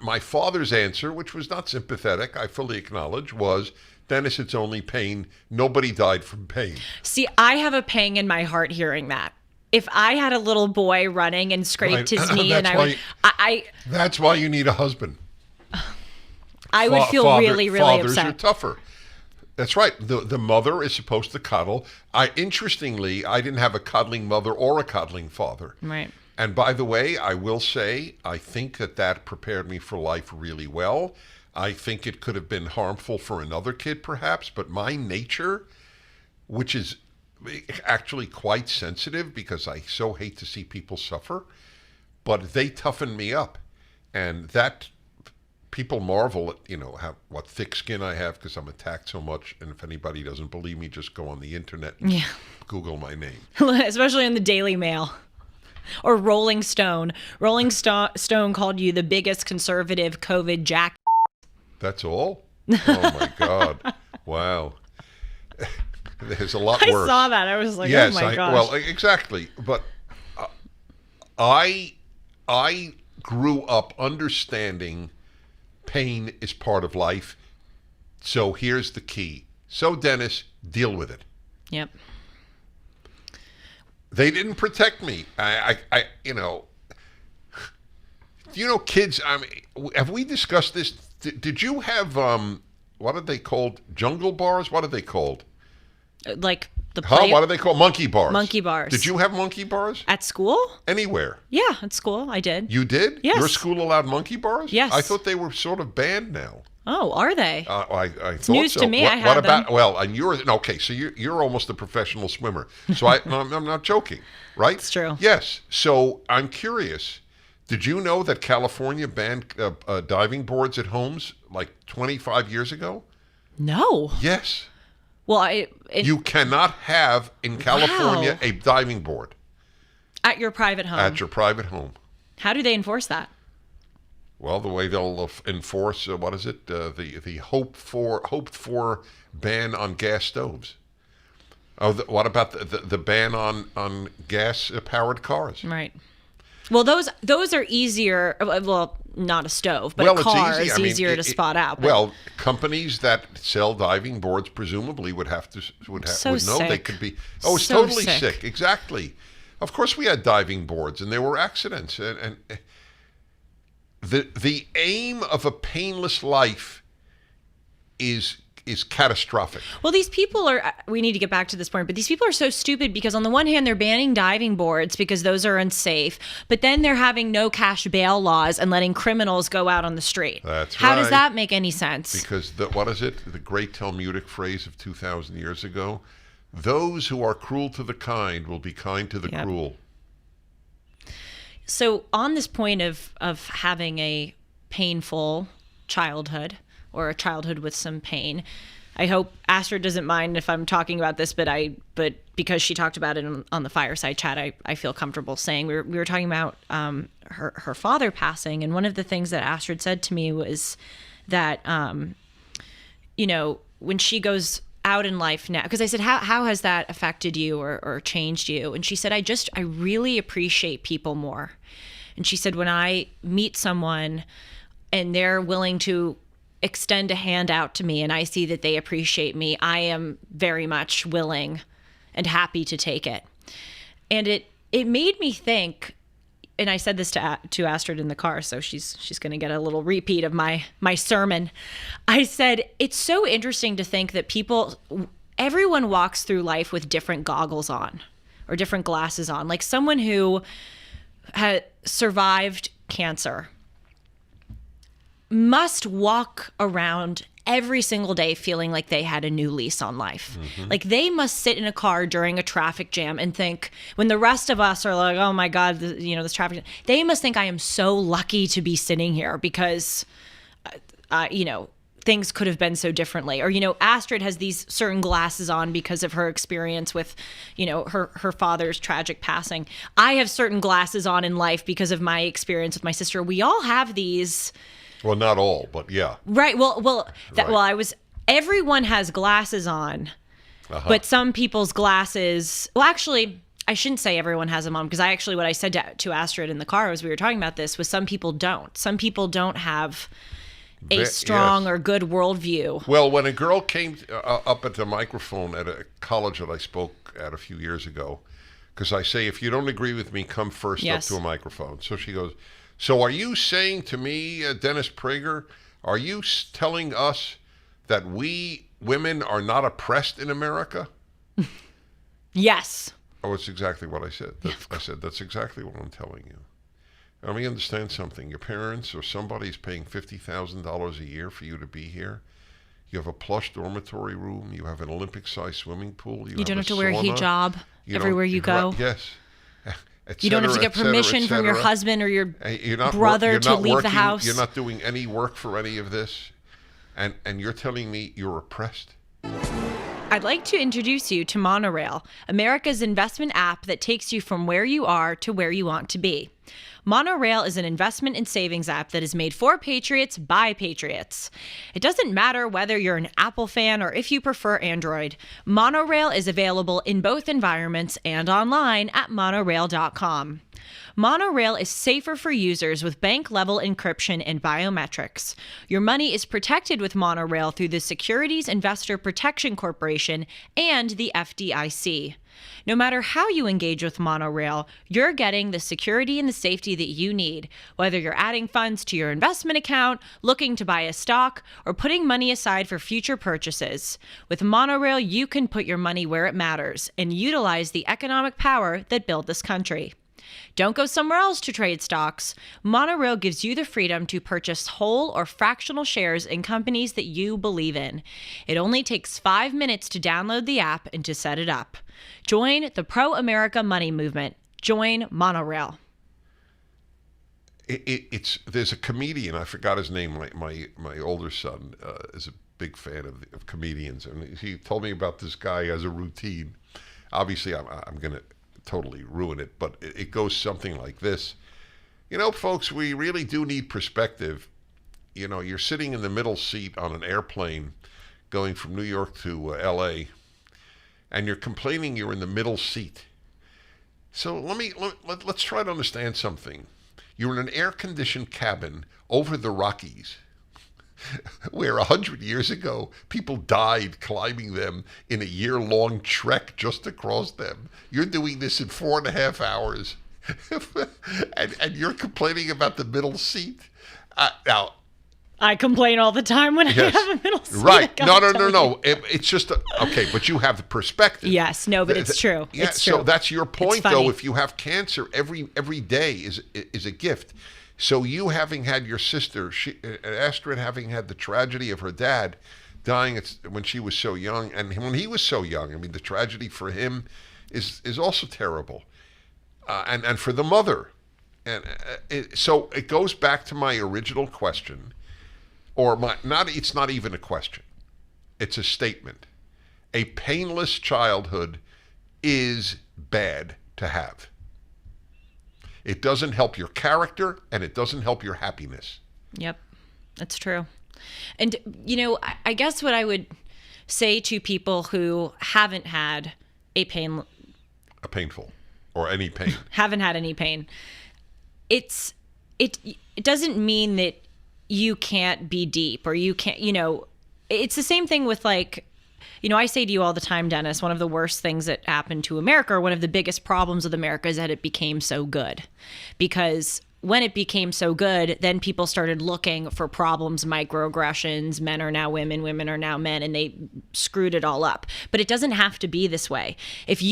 S1: My father's answer, which was not sympathetic, I fully acknowledge, was, Dennis, it's only pain. Nobody died from pain.
S2: See, I have a pang in my heart hearing that. If I had a little boy running and scraped his knee, and
S1: that's why you need a husband.
S2: I would feel really
S1: fathers
S2: upset.
S1: Are tougher. That's right. The mother is supposed to cuddle. Interestingly, I didn't have a cuddling mother or a cuddling father.
S2: Right.
S1: And by the way, I will say, I think that prepared me for life really well. I think it could have been harmful for another kid, perhaps, but my nature, which is actually quite sensitive, because I so hate to see people suffer, but they toughened me up. And that, people marvel at, what thick skin I have, because I'm attacked so much. And if anybody doesn't believe me, just go on the internet and Google my name.
S2: Especially in the Daily Mail or Rolling Stone. Rolling Stone called you the biggest conservative COVID jack.
S1: That's all? Oh my God. Wow. There's a lot worse.
S2: I saw that. I was like,
S1: yes,
S2: oh my gosh.
S1: Well, exactly. But I grew up understanding pain is part of life. So here's the key. So Dennis, deal with it.
S2: Yep.
S1: They didn't protect me. Kids, have we discussed this? Did you have, what are they called? Jungle bars? What are they called?
S2: Like the
S1: Huh? What are they called? Monkey bars.
S2: Monkey bars.
S1: Did you have monkey bars?
S2: At school?
S1: Anywhere?
S2: Yeah, at school I did.
S1: You did?
S2: Yes.
S1: Your school allowed monkey bars?
S2: Yes.
S1: I thought they were sort of banned now.
S2: Oh, are they?
S1: I thought
S2: news
S1: so.
S2: to me.
S1: What,
S2: I had
S1: what about
S2: them.
S1: well? And you're okay. So you're almost a professional swimmer. So I'm not joking, right?
S2: It's true.
S1: Yes. So I'm curious. Did you know that California banned diving boards at homes like 25 years ago?
S2: No.
S1: Yes.
S2: Well,
S1: You cannot have in California
S2: Wow.
S1: a diving board
S2: at your private home.
S1: at your private home.
S2: How do they enforce that?
S1: Well, the way they'll enforce what is it? The hoped for ban on gas stoves. Oh, what about the ban on gas powered cars?
S2: Right. Well, those are easier. Well, not a stove, but
S1: Well,
S2: a car
S1: it's easy.
S2: is
S1: I mean,
S2: easier to spot out. But
S1: Well, companies that sell diving boards presumably would
S2: So
S1: know they
S2: sick.
S1: could be. Oh, it's
S2: So
S1: totally sick. Exactly. Of course, we had diving boards, and there were accidents. And the aim of a painless life is catastrophic.
S2: Well, these people are, we need to get back to this point, but these people are so stupid because on the one hand, they're banning diving boards because those are unsafe, but then they're having no cash bail laws and letting criminals go out on the street.
S1: That's
S2: How does
S1: right.
S2: that make any sense?
S1: Because what is it? The great Talmudic phrase of 2,000 years ago: "Those who are cruel to the kind will be kind to the
S2: Yep.
S1: cruel."
S2: So on this point of having a painful childhood or a childhood with some pain, I hope Astrid doesn't mind if I'm talking about this, but because she talked about it on the fireside chat, I feel comfortable saying we were talking about her father passing, and one of the things that Astrid said to me was that when she goes out in life now, because I said, how has that affected you or changed you? And she said, I really appreciate people more. And she said, when I meet someone and they're willing to extend a hand out to me and I see that they appreciate me, I am very much willing and happy to take it. And it made me think, and I said this to Astrid in the car, so she's going to get a little repeat of my sermon. I said, it's so interesting to think that everyone walks through life with different goggles on or different glasses on. Like someone who had survived cancer must walk around every single day feeling like they had a new lease on life. Mm-hmm. Like they must sit in a car during a traffic jam and think, when the rest of us are like, oh my God, this traffic jam, they must think I am so lucky to be sitting here because, things could have been so differently. Or, Astrid has these certain glasses on because of her experience with, her father's tragic passing. I have certain glasses on in life because of my experience with my sister. We all have these.
S1: Well, not all, but yeah.
S2: Right. Everyone has glasses on, but some people's glasses, well, actually, I shouldn't say everyone has them on, because what I said to Astrid in the car as we were talking about this was some people don't. Some people don't have a strong or good worldview.
S1: Well, when a girl came up at the microphone at a college that I spoke at a few years ago, because I say, if you don't agree with me, come first up to a microphone. So she goes, so are you saying to me, Dennis Prager, are you telling us that we women are not oppressed in America?
S2: Yes.
S1: Oh, it's exactly what I said. I said, that's exactly what I'm telling you. Let me understand something. Your parents or somebody's paying $50,000 a year for you to be here. You have a plush dormitory room. You have an Olympic-sized swimming pool. You
S2: don't have to
S1: sauna.
S2: wear a hijab everywhere you go.
S1: Yes.
S2: You don't have to get permission from your husband or your brother to leave the house.
S1: You're not doing any work for any of this. And you're telling me you're oppressed?
S2: I'd like to introduce you to Monorail, America's investment app that takes you from where you are to where you want to be. Monorail is an investment and savings app that is made for patriots by patriots. It doesn't matter whether you're an Apple fan or if you prefer Android. Monorail is available in both environments and online at monorail.com. Monorail is safer for users with bank-level encryption and biometrics. Your money is protected with Monorail through the Securities Investor Protection Corporation and the FDIC. No matter how you engage with monorail, you're getting the security and the safety that you need, whether you're adding funds to your investment account, looking to buy a stock, or putting money aside for future purchases. With monorail, you can put your money where it matters and utilize the economic power that built this country. Don't go somewhere else to trade stocks. Monorail gives you the freedom to purchase whole or fractional shares in companies that you believe in. It only takes 5 minutes to download the app and to set it up. Join the pro-America money movement. Join Monorail.
S1: There's a comedian, I forgot his name. My older son is a big fan of comedians, and he told me about this guy as a routine. Obviously, I'm going to totally ruin it, but it goes something like this. You know, folks, we really do need perspective. You know, you're sitting in the middle seat on an airplane going from New York to LA, and you're complaining you're in the middle seat. So let's try to understand something. You're in an air-conditioned cabin over the Rockies, where 100 years ago, people died climbing them in a year-long trek just across them. You're doing this in 4.5 hours, and you're complaining about the middle seat. Now,
S2: I complain all the time when I have a middle seat.
S1: Right. No. It's just, okay, but you have the perspective.
S2: Yes, no, but it's true.
S1: Yeah,
S2: it's true.
S1: So that's your point, though. If you have cancer, every day is a gift. So you having had your sister, Astrid having had the tragedy of her dad dying when she was so young, and when he was so young, I mean, the tragedy for him is also terrible, and for the mother, and so it goes back to my original question, it's not even a question, it's a statement. A painless childhood is bad to have. It doesn't help your character, and it doesn't help your happiness.
S2: Yep, that's true. And, you know, I guess what I would say to people who haven't had haven't had any pain, it doesn't mean that you can't be deep, or you can't, you know, it's the same thing with, like, you know, I say to you all the time, Dennis, one of the worst things that happened to America, or one of the biggest problems with America, is that it became so good. Because when it became so good, then people started looking for problems, microaggressions, men are now women, women are now men, and they screwed it all up. But it doesn't have to be this way. If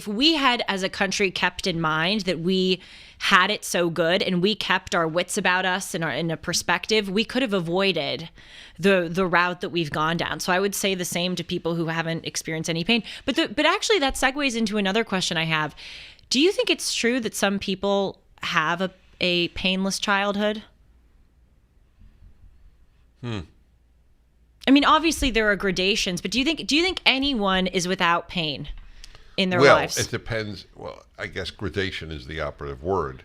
S2: we had, as a country, kept in mind that we had it so good, and we kept our wits about us and in a perspective, we could have avoided the route that we've gone down. So I would say the same to people who haven't experienced any pain. But actually that segues into another question I have. Do you think it's true that some people have a painless childhood? I mean, obviously there are gradations, but do you think anyone is without pain in their lives?
S1: Well, it depends. Well, I guess gradation is the operative word.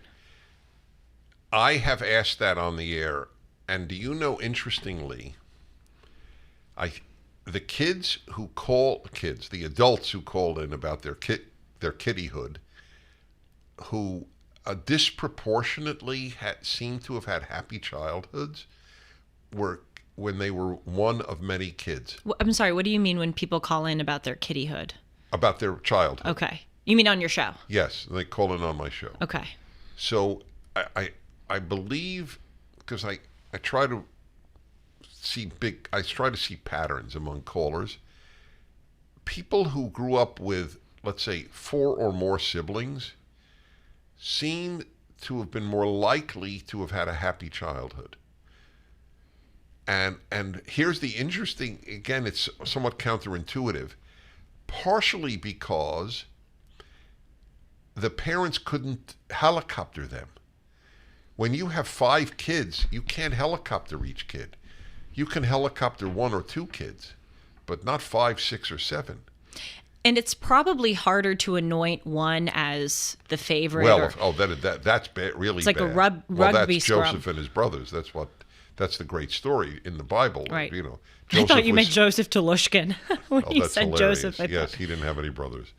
S1: I have asked that on the air, and do you know, interestingly, the adults who called in about their kittyhood, who disproportionately seem to have had happy childhoods, were when they were one of many kids.
S2: I'm sorry, what do you mean when people call in about their kittyhood?
S1: About their childhood.
S2: Okay. You mean on your show?
S1: Yes, they call in on my show.
S2: Okay.
S1: So I believe, because I try to see patterns among callers. People who grew up with, let's say, 4 or more siblings seem to have been more likely to have had a happy childhood. And here's the interesting, again, it's somewhat counterintuitive, partially because the parents couldn't helicopter them. When you have 5 kids, you can't helicopter each kid. You can helicopter 1 or 2 kids, but not 5, 6, or 7.
S2: And it's probably harder to anoint one as the favorite.
S1: Well, that's really
S2: it's like
S1: bad.
S2: A rugby
S1: that's
S2: scrum.
S1: Joseph and his brothers. That's the great story in the Bible.
S2: Right.
S1: You know,
S2: I thought you meant Joseph Telushkin when you
S1: that's
S2: said
S1: hilarious.
S2: Joseph.
S1: Yes, he didn't have any brothers.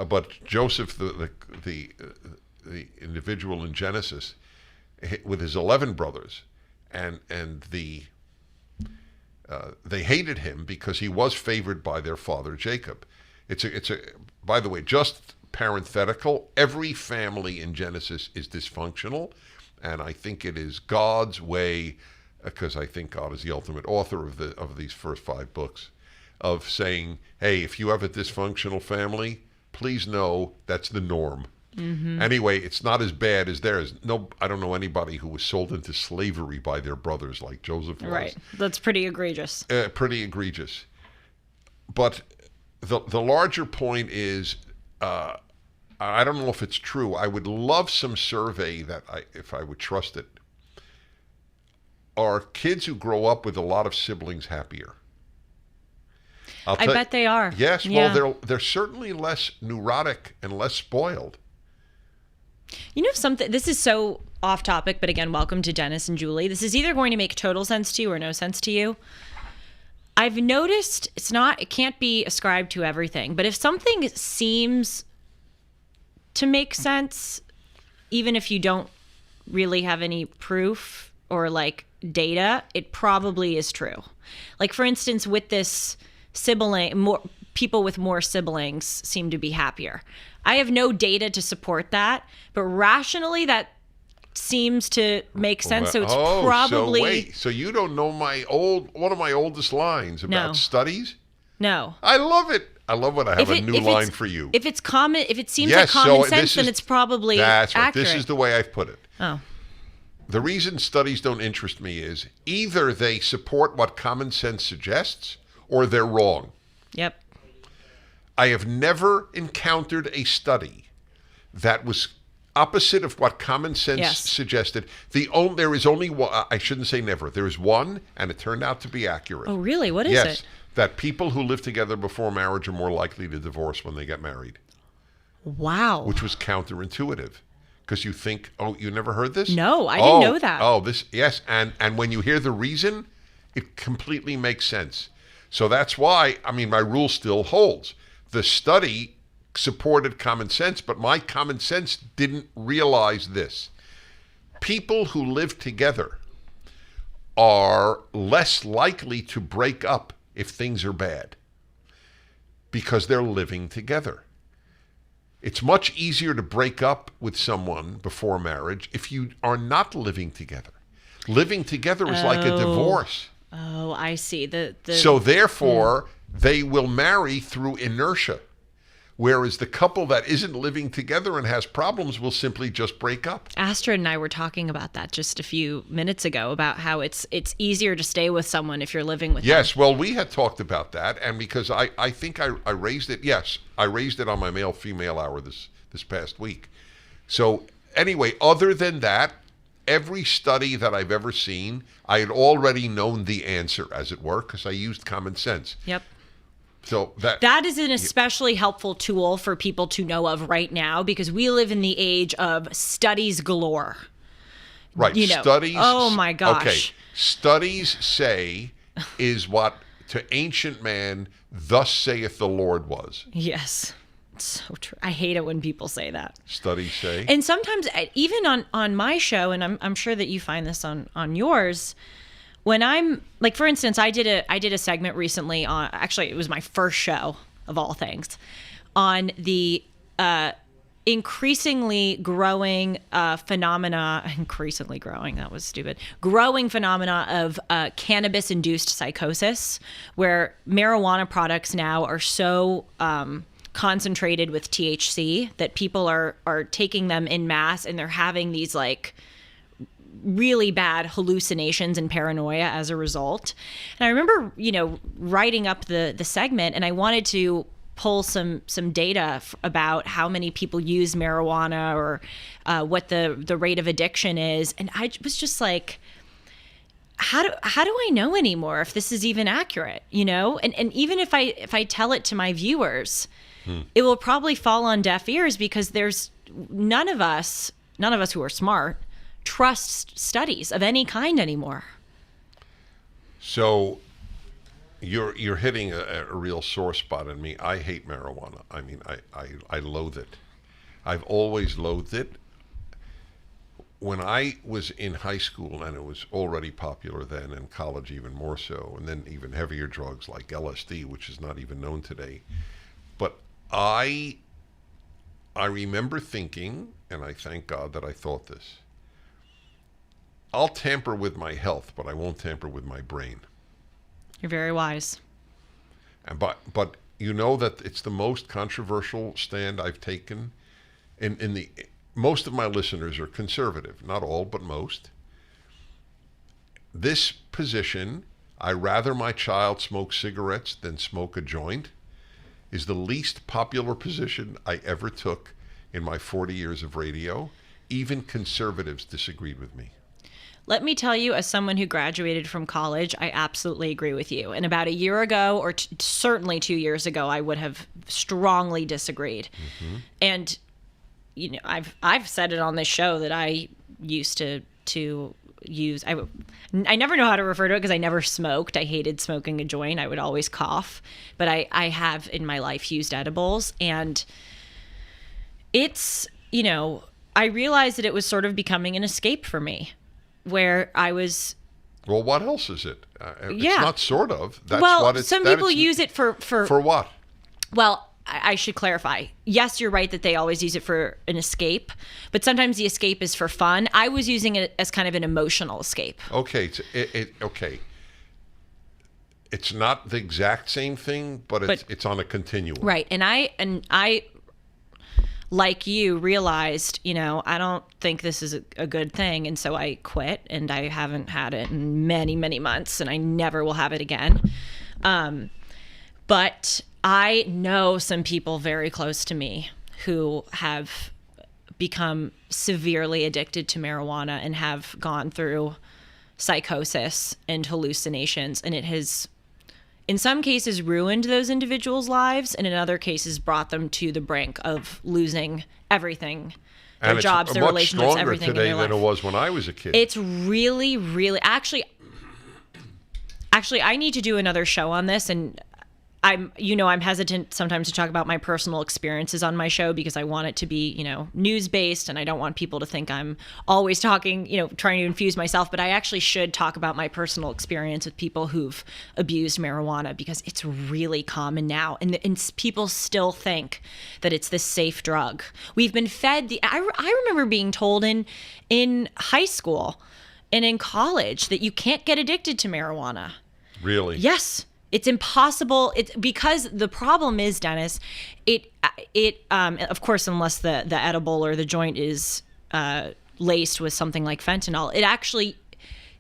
S1: But Joseph, the individual in Genesis, with his 11 brothers, and they hated him because he was favored by their father Jacob. It's by the way, just parenthetical, every family in Genesis is dysfunctional, and I think it is God's way, because I think God is the ultimate author of these first 5 books, of saying, hey, if you have a dysfunctional family, please know that's the norm. Mm-hmm. Anyway, it's not as bad as theirs. No, I don't know anybody who was sold into slavery by their brothers like Joseph was.
S2: Right. That's pretty egregious.
S1: Pretty egregious. But the larger point is, I don't know if it's true. I would love some survey that, if I would trust it. Are kids who grow up with a lot of siblings happier?
S2: I bet they are.
S1: Yes.
S2: Yeah.
S1: Well, they're certainly less neurotic and less spoiled.
S2: You know something? This is so off topic, but again, welcome to Dennis and Julie. This is either going to make total sense to you or no sense to you. I've noticed it can't be ascribed to everything, but if something seems to make sense, even if you don't really have any proof or like data, it probably is true. Like for instance, with this people with more siblings seem to be happier. I have no data to support that, but rationally that seems to make sense. So it's probably.
S1: So wait, so you don't know one of my oldest lines about studies?
S2: No.
S1: I love it. I love when I have a new line for you.
S2: If it's common, if it seems like common sense, then it's probably
S1: that's
S2: accurate.
S1: Right. This is the way I've put it.
S2: Oh.
S1: The reason studies don't interest me is either they support what common sense suggests or they're wrong.
S2: Yep.
S1: I have never encountered a study that was opposite of what common sense suggested. There is only one. I shouldn't say never. There is one, and it turned out to be accurate.
S2: Oh, really? What is
S1: yes,
S2: it?
S1: That people who live together before marriage are more likely to divorce when they get married.
S2: Wow.
S1: Which was counterintuitive. Because you think, oh, you never heard this?
S2: No, I didn't know that.
S1: Oh, yes. And when you hear the reason, it completely makes sense. So that's why, my rule still holds. The study supported common sense, but my common sense didn't realize this. People who live together are less likely to break up if things are bad because they're living together. It's much easier to break up with someone before marriage if you are not living together. Living together is like a divorce.
S2: Oh, I see.
S1: So therefore, they will marry through inertia, whereas the couple that isn't living together and has problems will simply just break up.
S2: Astrid and I were talking about that just a few minutes ago, about how it's easier to stay with someone if you're living with them.
S1: Yes, well, we had talked about that, and because I think I raised it, I raised it on my male-female hour this past week. So anyway, other than that, every study that I've ever seen, I had already known the answer, as it were, because I used common sense.
S2: Yep.
S1: So
S2: that is an especially helpful tool for people to know of right now, because we live in the age of studies galore.
S1: Right. Studies.
S2: Oh my gosh.
S1: Okay. Studies say is what to ancient man, thus saith the Lord was.
S2: Yes. So true. I hate it when people say that.
S1: Studies say.
S2: And sometimes even on my show, and I'm sure that you find this on yours, when I'm like, for instance, I did a segment recently on, actually it was my first show of all things, on the increasingly growing phenomena of cannabis-induced psychosis, where marijuana products now are so concentrated with THC that people are taking them in mass, and they're having these like really bad hallucinations and paranoia as a result. And I remember, writing up the segment, and I wanted to pull some data about how many people use marijuana or what the rate of addiction is. And I was just like, how do I know anymore if this is even accurate, And even if I tell it to my viewers, it will probably fall on deaf ears, because there's none of us who are smart trust studies of any kind anymore.
S1: So you're hitting a real sore spot in me. I hate marijuana. I loathe it. I've always loathed it. When I was in high school, and it was already popular then, and college even more so, and then even heavier drugs like LSD, which is not even known today. But I remember thinking, and I thank God that I thought this. I'll tamper with my health, but I won't tamper with my brain.
S2: You're very wise.
S1: And but you know that it's the most controversial stand I've taken. In the most of my listeners are conservative, not all, but most. This position, I rather my child smoke cigarettes than smoke a joint, is the least popular position I ever took in my 40 years of radio. Even conservatives disagreed with me.
S2: Let me tell you, as someone who graduated from college, I absolutely agree with you. And about a year ago, or certainly 2 years ago, I would have strongly disagreed. Mm-hmm. And you know, I've said it on this show that I used to use. I never know how to refer to it because I never smoked. I hated smoking a joint. I would always cough. But I have in my life used edibles, and it's, you know, I realized that it was sort of becoming an escape for me, where I was.
S1: Well, what else is it? It's
S2: yeah.
S1: not sort of. That's
S2: well,
S1: what it's.
S2: Some people use it for
S1: what?
S2: Well, I should clarify. Yes, you're right that they always use it for an escape, but sometimes the escape is for fun. I was using it as kind of an emotional escape.
S1: Okay, okay. It's not the exact same thing, but it's on a continuum.
S2: Right, and I, like you, realized, you know, I don't think this is a good thing, and so I quit, and I haven't had it in many, many months, and I never will have it again. But I know some people very close to me who have become severely addicted to marijuana and have gone through psychosis and hallucinations. And it has, in some cases, ruined those individuals' lives, and in other cases brought them to the brink of losing everything. Their jobs, their relationships, everything in their life.
S1: It's much stronger today than it was when I was a kid.
S2: It's really, really... Actually, I need to do another show on this, and I'm hesitant sometimes to talk about my personal experiences on my show because I want it to be, you know, news-based, and I don't want people to think I'm always talking, you know, trying to infuse myself, but I actually should talk about my personal experience with people who've abused marijuana because it's really common now, and people still think that it's this safe drug. We've been fed I remember being told in high school and in college that you can't get addicted to marijuana.
S1: Really?
S2: Yes. It's impossible. It's because the problem is, Dennis, it of course, unless the edible or the joint is laced with something like fentanyl, it actually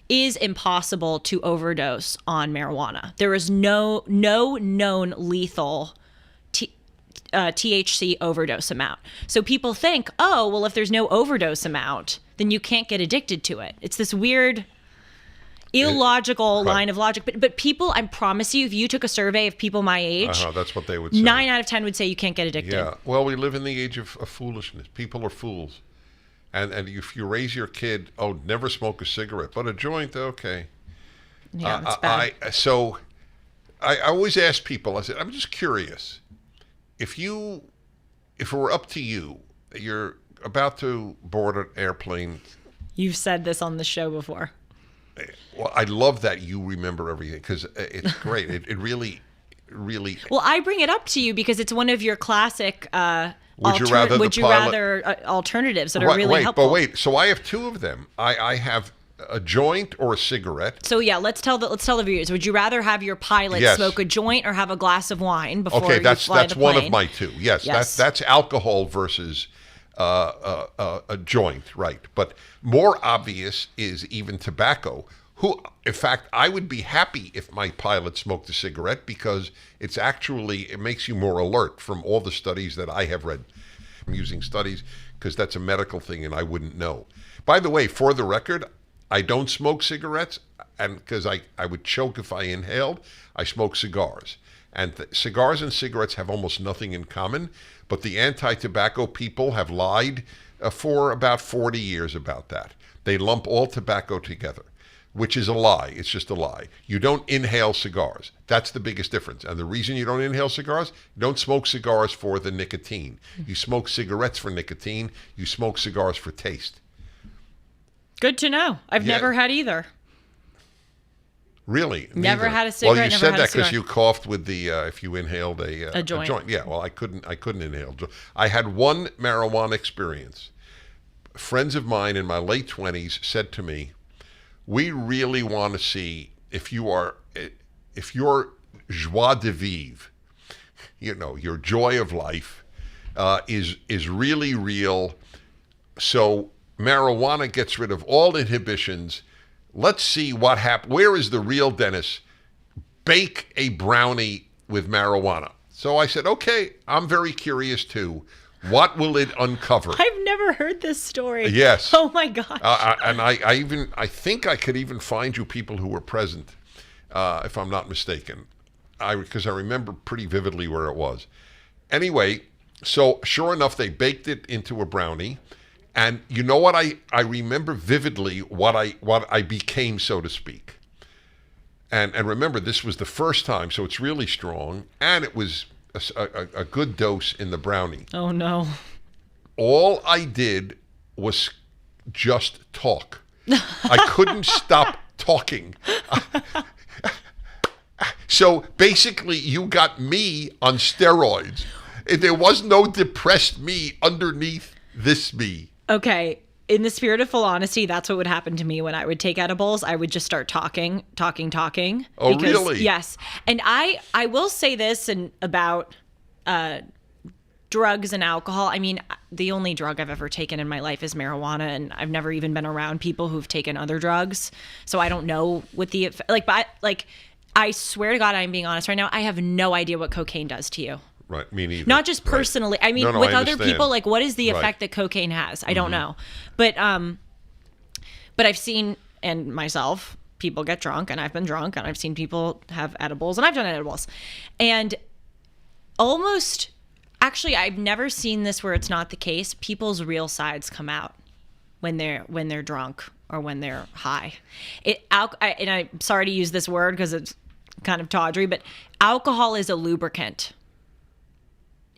S2: is impossible to overdose on marijuana. There is no known lethal THC overdose amount. So people think, oh, well, if there's no overdose amount, then you can't get addicted to it. It's this weird, illogical line of logic. But people, I promise you, if you took a survey of people my age,
S1: that's what they would say.
S2: 9 out of 10 would say you can't get addicted.
S1: Yeah. Well, we live in the age of foolishness. People are fools. And if you raise your kid, oh, never smoke a cigarette, but a joint, okay.
S2: Yeah, that's bad.
S1: I always ask people, I said, I'm just curious. If it were up to you, you're about to board an airplane.
S2: You've said this on the show before.
S1: Well, I love that you remember everything because it's great. It really.
S2: Well, I bring it up to you because it's one of your classic
S1: would you rather
S2: alternatives that are really helpful.
S1: But wait, so I have two of them. I have a joint or a cigarette.
S2: So yeah, let's tell the viewers. Would you rather have your pilot smoke a joint or have a glass of wine before you fly the plane?
S1: One of my two. Yes. That's alcohol versus a joint, right? But more obvious is even tobacco. In fact, I would be happy if my pilot smoked a cigarette because it makes you more alert from all the studies that I have read. I'm using studies because that's a medical thing and I wouldn't know. By the way, for the record, I don't smoke cigarettes and because I would choke if I inhaled. I smoke cigars. And cigars and cigarettes have almost nothing in common, but the anti-tobacco people have lied for about 40 years about that. They lump all tobacco together, which is a lie. It's just a lie. You don't inhale cigars. That's the biggest difference. And the reason you don't inhale cigars, you don't smoke cigars for the nicotine. You smoke cigarettes for nicotine. You smoke cigars for taste.
S2: Good to know. I've never had either.
S1: Really?
S2: Never
S1: Neither.
S2: had a cigarette,
S1: Well, you
S2: never
S1: said
S2: had a
S1: that because
S2: cigar.
S1: you coughed with the if you inhaled a
S2: joint.
S1: Yeah. Well, I couldn't inhale. I had one marijuana experience. Friends of mine in my late 20s said to me, "We really want to see if your joie de vivre, your joy of life, is really real. So marijuana gets rid of all inhibitions. Let's see what happens. Where is the real Dennis? Bake a brownie with marijuana." So I said, okay, I'm very curious too. What will it uncover?
S2: I've never heard this story.
S1: Yes.
S2: Oh my gosh.
S1: And I think I could even find you people who were present, if I'm not mistaken, because I remember pretty vividly where it was. Anyway, so sure enough, they baked it into a brownie. And you know what? I remember vividly what I became, so to speak. And remember, this was the first time, so it's really strong, and it was a good dose in the brownie.
S2: Oh no.
S1: All I did was just talk. I couldn't stop talking. So basically, you got me on steroids. There was no depressed me underneath this me.
S2: Okay. In the spirit of full honesty, that's what would happen to me when I would take edibles. I would just start talking.
S1: Oh, really?
S2: Yes. And I will say this about drugs and alcohol. I mean, the only drug I've ever taken in my life is marijuana, and I've never even been around people who've taken other drugs. So I don't know what I swear to God, I'm being honest right now. I have no idea what cocaine does to you.
S1: Right, me neither.
S2: Not just personally.
S1: Right.
S2: I mean,
S1: No,
S2: with
S1: I
S2: other
S1: understand.
S2: people, like what is the
S1: Right.
S2: effect that cocaine has? I don't know. But I've seen, and myself, people get drunk, and I've been drunk, and I've seen people have edibles, and I've done edibles. And actually, I've never seen this where it's not the case. People's real sides come out when they're drunk or when they're high. And I'm sorry to use this word because it's kind of tawdry, but alcohol is a lubricant.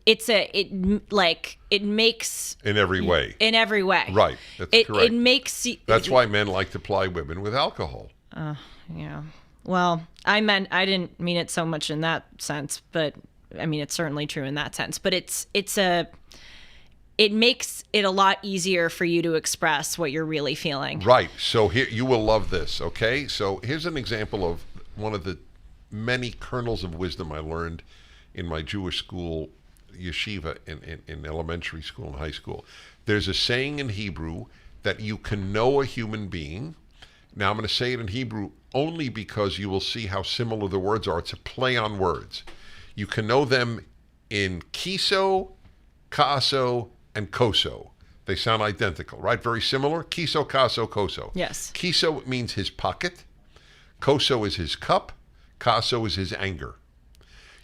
S2: It makes
S1: In every way.
S2: in every way.
S1: Right. That's correct.
S2: It makes
S1: That's why men like to ply women with alcohol.
S2: Yeah. Well, I didn't mean it so much in that sense, but I mean it's certainly true in that sense. But it makes it a lot easier for you to express what you're really feeling.
S1: Right. So here, you will love this, okay? So here's an example of one of the many kernels of wisdom I learned in my Jewish school, yeshiva, in elementary school and high school. There's a saying in Hebrew that you can know a human being. Now I'm going to say it in Hebrew only because you will see how similar the words are. It's a play on words. You can know them in Kiso, Kaso, and Koso. They sound identical, right? Very similar. Kiso, Kaso, Koso.
S2: Yes.
S1: Kiso means his pocket. Koso is his cup. Kaso is his anger.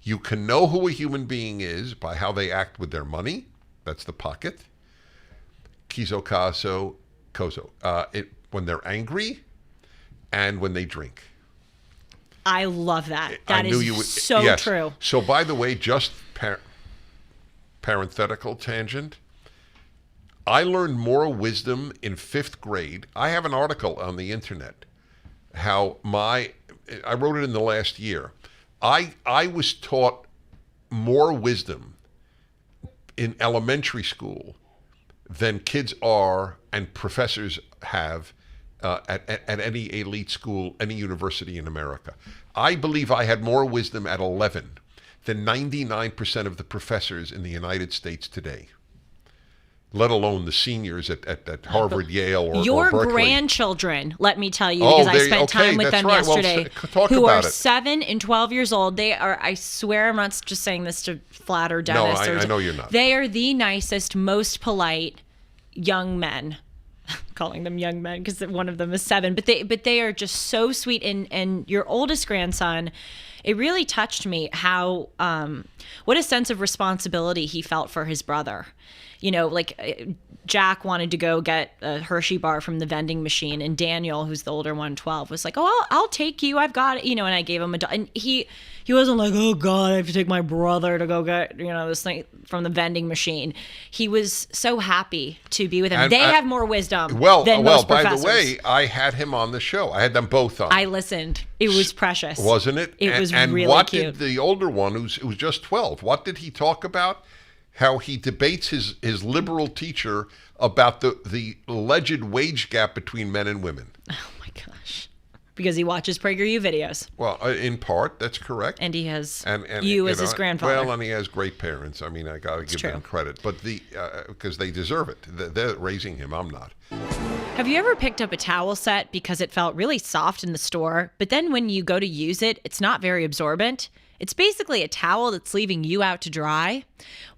S1: You can know who a human being is by how they act with their money. That's the pocket. Kiso, Kaso, Koso. When they're angry and when they drink.
S2: I love that.
S1: I
S2: That
S1: knew
S2: is
S1: you would,
S2: so
S1: yes.
S2: true.
S1: So by the way, just parenthetical tangent. I learned more wisdom in 5th grade. I have an article on the internet how I wrote it in the last year. I was taught more wisdom in elementary school than kids are and professors have at any elite school, any university in America. I believe I had more wisdom at 11 than 99% of the professors in the United States today, let alone the seniors at Harvard, Yale, or
S2: Your
S1: Berkeley.
S2: grandchildren, let me tell you, because I spent time with
S1: that's
S2: them
S1: right. Well,
S2: yesterday,
S1: talk
S2: who
S1: about
S2: are
S1: it.
S2: 7 and 12 years old. They are, I swear, I'm not just saying this to flatter Dennis.
S1: I know you're not.
S2: They are the nicest, most polite young men. Calling them young men because one of them is 7, but they are just so sweet. And your oldest grandson, it really touched me how what a sense of responsibility he felt for his brother. You know, like Jack wanted to go get a Hershey bar from the vending machine, and Daniel, who's the older one, 12, was like, "Oh, I'll take you. I've got it." You know, and I gave him and he wasn't like, "Oh God, I have to take my brother to go get this thing from the vending machine." He was so happy to be with him. They have more wisdom than
S1: well,
S2: most
S1: by
S2: professors.
S1: the way, I had him on the show. I had them both on.
S2: I listened. It was precious.
S1: Wasn't it?
S2: It was
S1: and
S2: really
S1: what
S2: cute.
S1: did the older one, who's just 12, what did he talk about? How he debates his liberal teacher about the alleged wage gap between men and women.
S2: Oh my gosh. Because he watches PragerU videos.
S1: Well, in part, that's correct.
S2: And he has
S1: and
S2: you as his grandfather.
S1: Well, and he has great parents. I mean, I got to give them credit. But because they deserve it. They're raising him. I'm not.
S2: Have you ever picked up a towel set because it felt really soft in the store, but then when you go to use it, it's not very absorbent? It's basically a towel that's leaving you out to dry.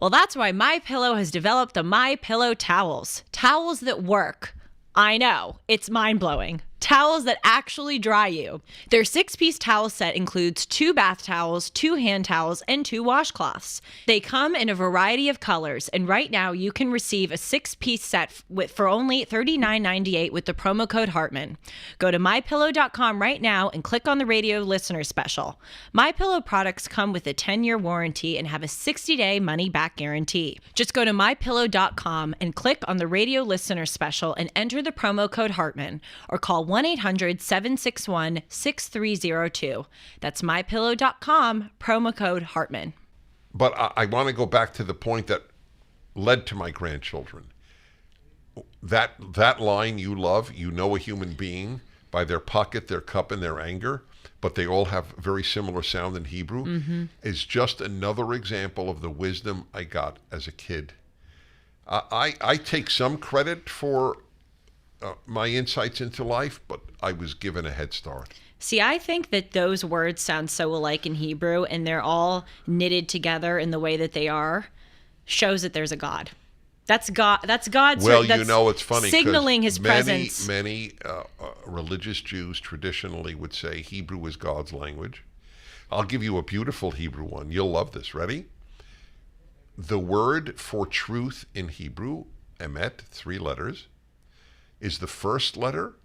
S2: Well, that's why MyPillow has developed the MyPillow towels. Towels that work. I know, it's mind-blowing. Towels that actually dry you. Their 6-piece towel set includes 2 bath towels, 2 hand towels, and 2 washcloths. They come in a variety of colors, and right now you can receive a 6-piece set for only $39.98 with the promo code Hartman. Go to MyPillow.com right now and click on the radio listener special. MyPillow products come with a 10-year warranty and have a 60-day money-back guarantee. Just go to MyPillow.com and click on the radio listener special and enter the promo code Hartman, or call 1-800-761-6302. That's MyPillow.com, promo code Hartman.
S1: But I want to go back to the point that led to my grandchildren. That line, you love, you know a human being by their pocket, their cup, and their anger, but they all have very similar sound in Hebrew, is just another example of the wisdom I got as a kid. I take some credit for my insights into life, but I was given a head start.
S2: See, I think that those words sound so alike in Hebrew, and they're all knitted together in the way that they are, shows that there's a God. That's God. That's God's.
S1: Well,
S2: that's
S1: you know, it's funny,
S2: signaling His presence.
S1: Many religious Jews traditionally would say Hebrew is God's language. I'll give you a beautiful Hebrew one. You'll love this. Ready? The word for truth in Hebrew, emet, 3 letters, is the first letter,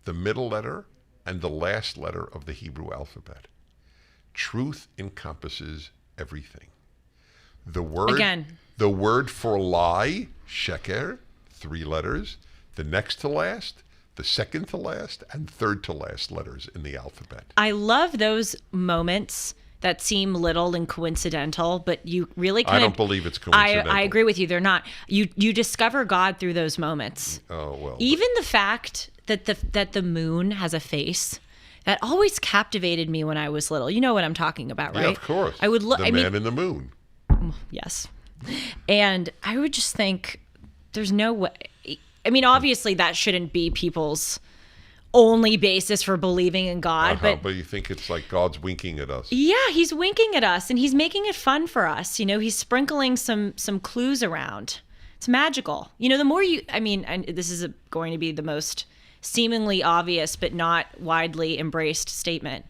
S1: the middle letter, and the last letter of the Hebrew alphabet. Truth encompasses everything. The word for lie, sheker, 3 letters, the next to last, the second to last, and third to last letters in the alphabet.
S2: I love those moments that seem little and coincidental, but you really kind
S1: I don't believe it's coincidental.
S2: I agree with you. They're not. You discover God through those moments.
S1: Oh, well.
S2: Even the fact that the moon has a face, that always captivated me when I was little. You know what I'm talking about, right?
S1: Yeah, of course.
S2: I would look.
S1: The man in the moon.
S2: Yes. And I would just think, there's no way. I mean, obviously that shouldn't be people's only basis for believing in God.
S1: But you think it's like God's winking at us.
S2: Yeah, He's winking at us, and He's making it fun for us. You know, He's sprinkling some clues around. It's magical. You know, the more and this is going to be the most seemingly obvious but not widely embraced statement.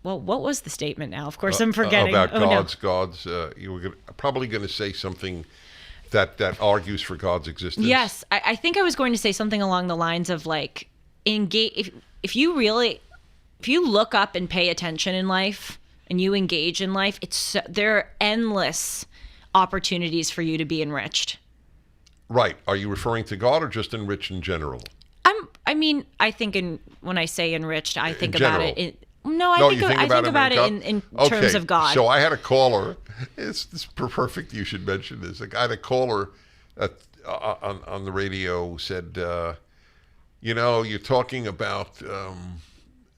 S2: Well, what was the statement now? Of course, I'm forgetting.
S1: About God's. You were probably going to say something that argues for God's existence.
S2: Yes, I think I was going to say something along the lines of like, engage. If you look up and pay attention in life and you engage in life, there are endless opportunities for you to be enriched.
S1: Right. Are you referring to God or just enriched in general?
S2: I think when I say enriched, I think about it. I think about it in terms of God.
S1: So I had a caller. It's perfect you should mention this. I had a caller on the radio who said, you're talking about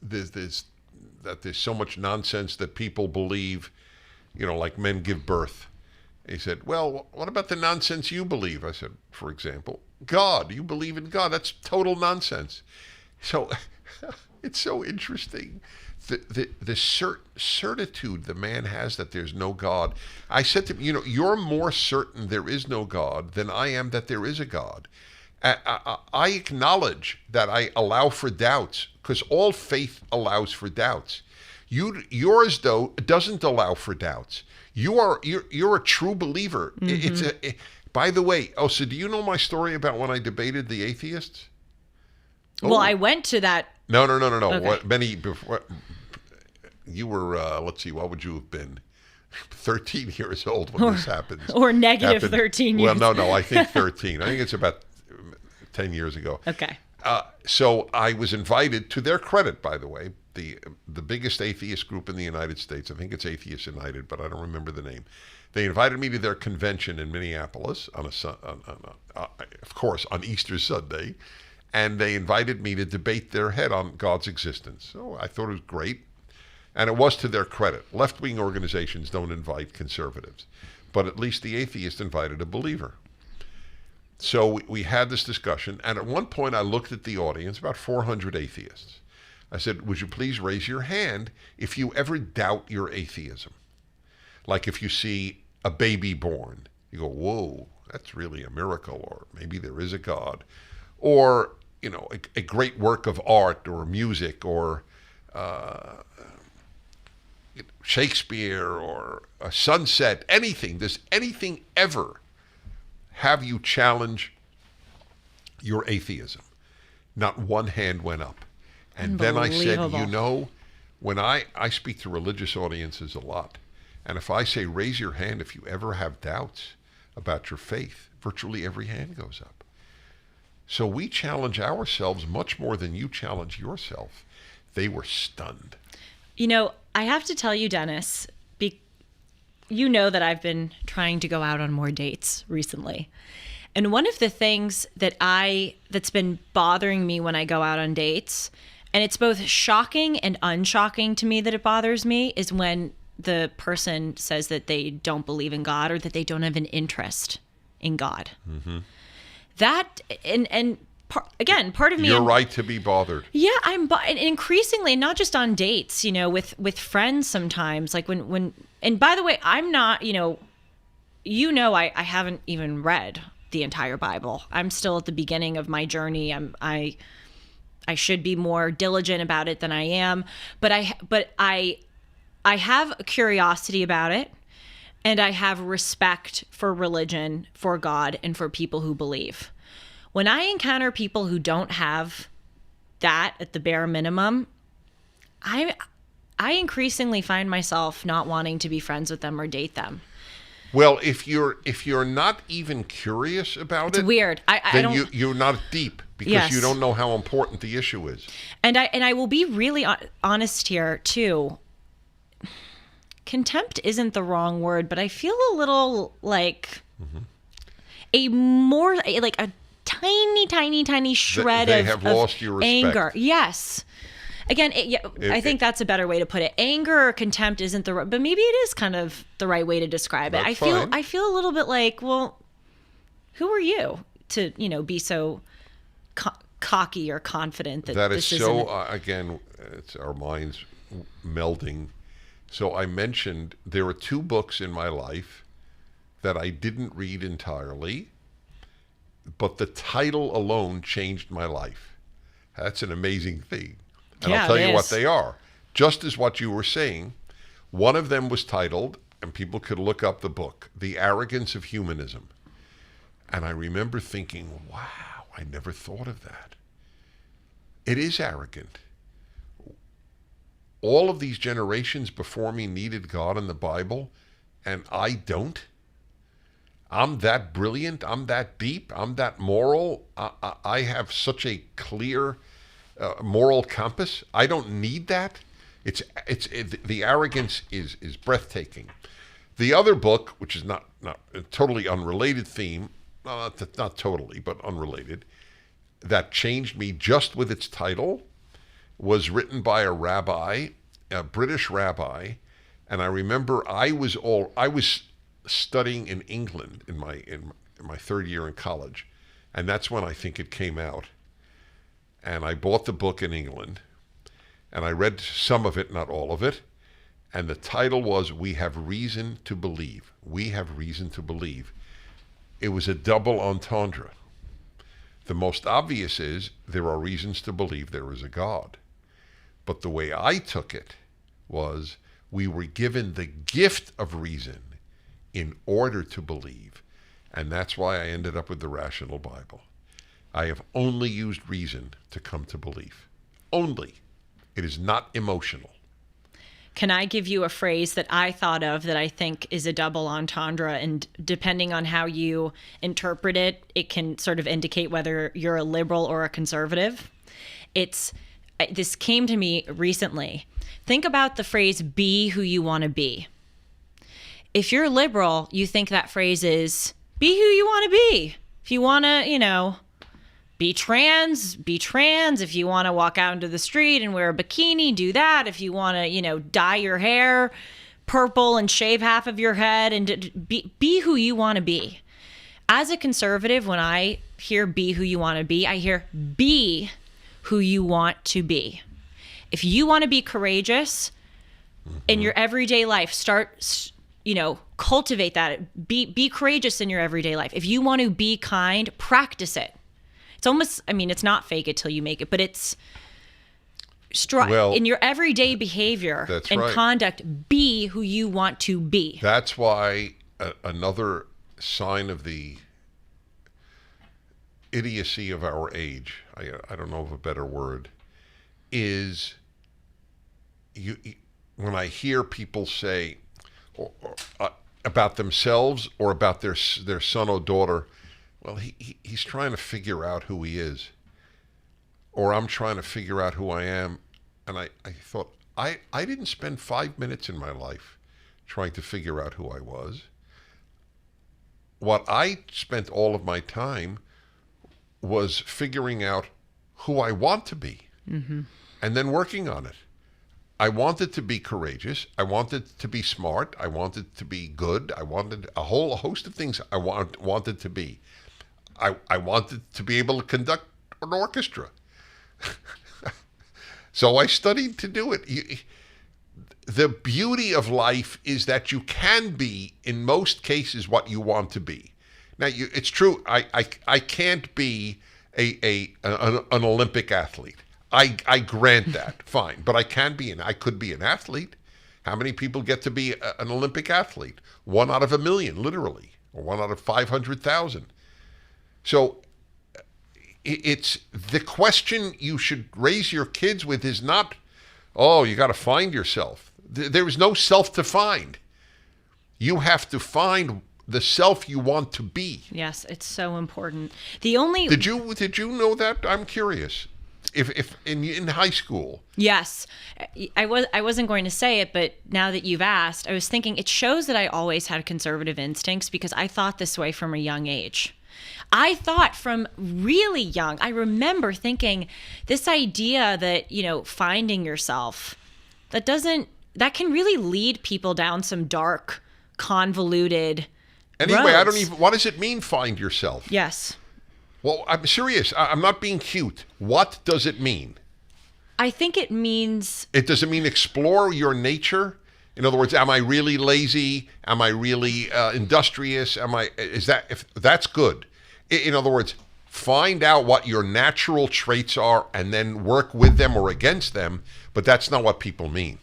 S1: there's so much nonsense that people believe, like men give birth. He said, well, what about the nonsense you believe? I said, for example, God. You believe in God. That's total nonsense. So it's so interesting. The certitude the man has that there's no God. I said to him, you're more certain there is no God than I am that there is a God. I acknowledge that I allow for doubts because all faith allows for doubts. Yours, though, doesn't allow for doubts. You're a true believer. Mm-hmm. By the way, so do you know my story about when I debated the atheists?
S2: Well, I went to that.
S1: No.
S2: Okay.
S1: Before you were, let's see, what would you have been? 13 years old when this happened.
S2: Or negative 13 years.
S1: Well, no, I think 13. I think it's about 10 years ago.
S2: Okay.
S1: So I was invited, to their credit, by the way, the biggest atheist group in the United States. I think it's Atheists United, but I don't remember the name. They invited me to their convention in Minneapolis of course, on Easter Sunday, and they invited me to debate their head on God's existence. So I thought it was great, and it was to their credit. Left-wing organizations don't invite conservatives, but at least the atheist invited a believer. So we had this discussion, and at one point I looked at the audience, about 400 atheists. I said, would you please raise your hand if you ever doubt your atheism? Like if you see a baby born, you go, whoa, that's really a miracle, or maybe there is a God. Or, a great work of art or music or Shakespeare or a sunset, anything. Does anything ever have you challenge your atheism? Not one hand went up. And then I said, when I speak to religious audiences a lot, and if I say, raise your hand if you ever have doubts about your faith, virtually every hand goes up. So we challenge ourselves much more than you challenge yourself. They were stunned.
S2: I have to tell you, Dennis, you know that I've been trying to go out on more dates recently. And one of the things that's been bothering me when I go out on dates, and it's both shocking and unshocking to me that it bothers me, is when the person says that they don't believe in God or that they don't have an interest in God. Mm-hmm. That, again, part of me...
S1: You're right to be bothered.
S2: Yeah, I'm increasingly, not just on dates, with friends sometimes, like when and by the way, I'm not, I haven't even read the entire Bible. I'm still at the beginning of my journey. I should be more diligent about it than I am, but I have a curiosity about it, and I have respect for religion, for God, and for people who believe. When I encounter people who don't have that at the bare minimum, I increasingly find myself not wanting to be friends with them or date them.
S1: Well, if you're not even curious about
S2: it's weird.
S1: Then you're not deep, because
S2: yes.
S1: You don't know how important the issue is.
S2: And I will be really honest here too. Contempt isn't the wrong word, but I feel a little like a tiny shred
S1: they have lost your respect.
S2: Anger. Yes. Again, I think that's a better way to put it. Anger or contempt isn't the right, but maybe it is kind of the right way to describe it. I feel a little bit like, well, who are you to, be so cocky or confident that this
S1: is so, again, it's our minds melding. So I mentioned there are 2 books in my life that I didn't read entirely, but the title alone changed my life. That's an amazing thing. And I'll tell you what they are. Just as what you were saying, one of them was titled, and people could look up the book, The Arrogance of Humanism. And I remember thinking, wow, I never thought of that. It is arrogant. All of these generations before me needed God and the Bible, and I don't. I'm that brilliant. I'm that deep. I'm that moral. I have such a clear moral compass. I don't need that. The arrogance is breathtaking. The other book, which is not a totally unrelated theme, not totally, but unrelated, that changed me just with its title, was written by a rabbi, a British rabbi, and I remember I was studying in England in my third year in college, and that's when I think it came out. And I bought the book in England, and I read some of it, not all of it, and the title was "We Have Reason to Believe." We have reason to believe. It was a double entendre. The most obvious is there are reasons to believe there is a God. But the way I took it was we were given the gift of reason in order to believe. And that's why I ended up with the Rational Bible. I have only used reason to come to belief. Only. It is not emotional.
S2: Can I give you a phrase that I thought of that I think is a double entendre? And depending on how you interpret it, it can sort of indicate whether you're a liberal or a conservative. This came to me recently. Think about the phrase, be who you want to be. If you're liberal, you think that phrase is, be who you want to be. If you want to, be trans, be trans. If you want to walk out into the street and wear a bikini, do that. If you want to, dye your hair purple and shave half of your head, and be who you want to be. As a conservative, when I hear be who you want to be, I hear be who you want to be. If you want to be courageous in your everyday life, cultivate that. Be courageous in your everyday life. If you want to be kind, practice it. It's almost, it's not fake it till you make it, but it's in your everyday behavior and conduct, be who you want to be.
S1: That's why another sign of the idiocy of our age, I don't know of a better word, is when I hear people say about themselves or about their son or daughter, well, he's trying to figure out who he is, or I'm trying to figure out who I am. And I thought, I didn't spend 5 minutes in my life trying to figure out who I was. What I spent all of my time was figuring out who I want to be, and then working on it. I wanted to be courageous. I wanted to be smart. I wanted to be good. I wanted a whole host of things I wanted to be. I wanted to be able to conduct an orchestra. So I studied to do it. The beauty of life is that you can be, in most cases, what you want to be. Now, it's true, I can't be an Olympic athlete. I grant that, fine. But I could be an athlete. How many people get to be an Olympic athlete? 1 out of 1 million, literally, or 1 out of 500,000. So it's the question you should raise your kids with is not, you got to find yourself. There is no self to find. You have to find the self you want to be.
S2: Yes, it's so important. Did
S1: you know that? I'm curious. If in high school.
S2: Yes, I wasn't going to say it, but now that you've asked, I was thinking it shows that I always had conservative instincts because I thought this way from a young age. I thought from really young, I remember thinking this idea that, finding yourself, that can really lead people down some dark, convoluted
S1: Anyway,
S2: roads.
S1: What does it mean, find yourself?
S2: Yes.
S1: Well, I'm serious. I'm not being cute. What does it mean?
S2: I think it means...
S1: Does it mean explore your nature? In other words, am I really lazy? Am I really industrious? If that's good. In other words, find out what your natural traits are and then work with them or against them, but that's not what people mean.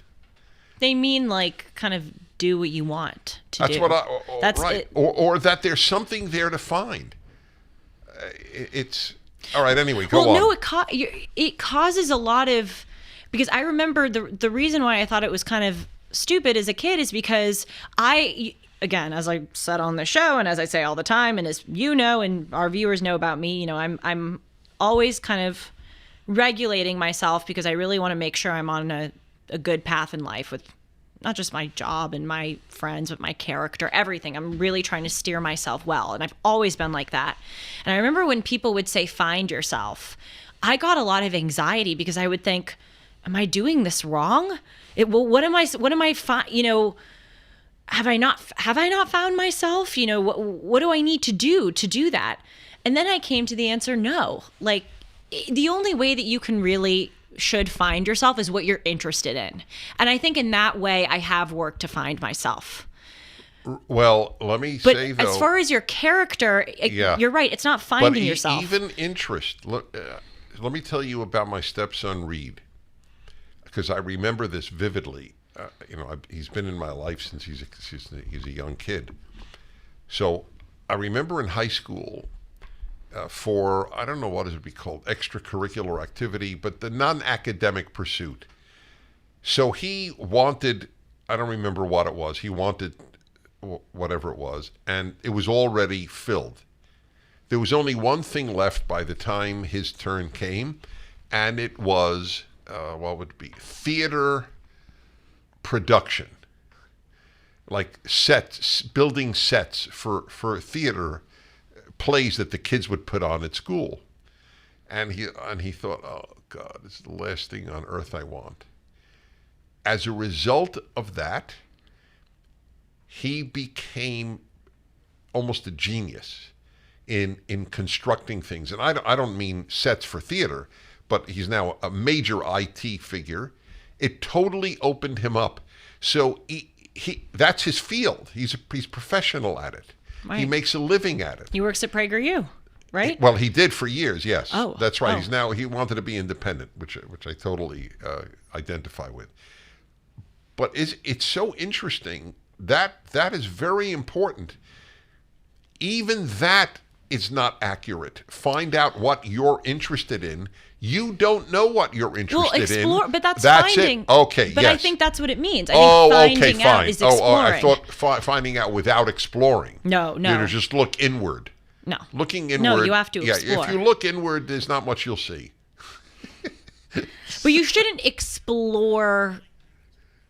S2: They mean kind of do what you want to do.
S1: That's right. It. Or that there's something there to find. It's all right. Anyway, go on.
S2: Well, no, it causes a lot of, because I remember the reason why I thought it was kind of stupid as a kid is because again, as I said on the show, and as I say all the time, and as you know, and our viewers know about me, I'm always kind of regulating myself because I really want to make sure I'm on a good path in life with not just my job and my friends, but my character, everything. I'm really trying to steer myself well. And I've always been like that. And I remember when people would say, find yourself, I got a lot of anxiety because I would think, am I doing this wrong? Have I not found myself? What do I need to do that? And then I came to the answer, no. The only way that you can really should find yourself is what you're interested in. And I think in that way, I have worked to find myself.
S1: Well, let me say, though,
S2: as far as your character, you're right. It's not finding yourself.
S1: Even interest. Look, let me tell you about my stepson, Reed, because I remember this vividly. He's been in my life since he's a young kid. So I remember in high school, for, I don't know what it would be called, extracurricular activity, but the non-academic pursuit. So he wanted, I don't remember what it was. He wanted whatever it was, and it was already filled. There was only one thing left by the time his turn came, and it was, what would it be? Theater production. Like sets, building sets for theater plays that the kids would put on at school. And he thought, oh God, this is the last thing on earth I want. As a result of that, he became almost a genius in constructing things. And I don't mean sets for theater, but he's now a major IT figure. It totally opened him up. So he that's his field. He's professional at it. Right. He makes a living at it.
S2: He works at PragerU, right?
S1: Well, he did for years, yes.
S2: Oh,
S1: that's right.
S2: Oh.
S1: He wanted to be independent, which I totally identify with. But it's so interesting that is very important. Even that is not accurate. Find out what you're interested in. You don't know what you're interested in.
S2: But that's finding.
S1: It. Okay,
S2: but
S1: yes.
S2: I think that's what it means. I think finding out is exploring.
S1: I thought finding out without exploring.
S2: No.
S1: You just look inward.
S2: No.
S1: Looking inward.
S2: No, you have to explore.
S1: If you look inward, there's not much you'll see.
S2: But you shouldn't explore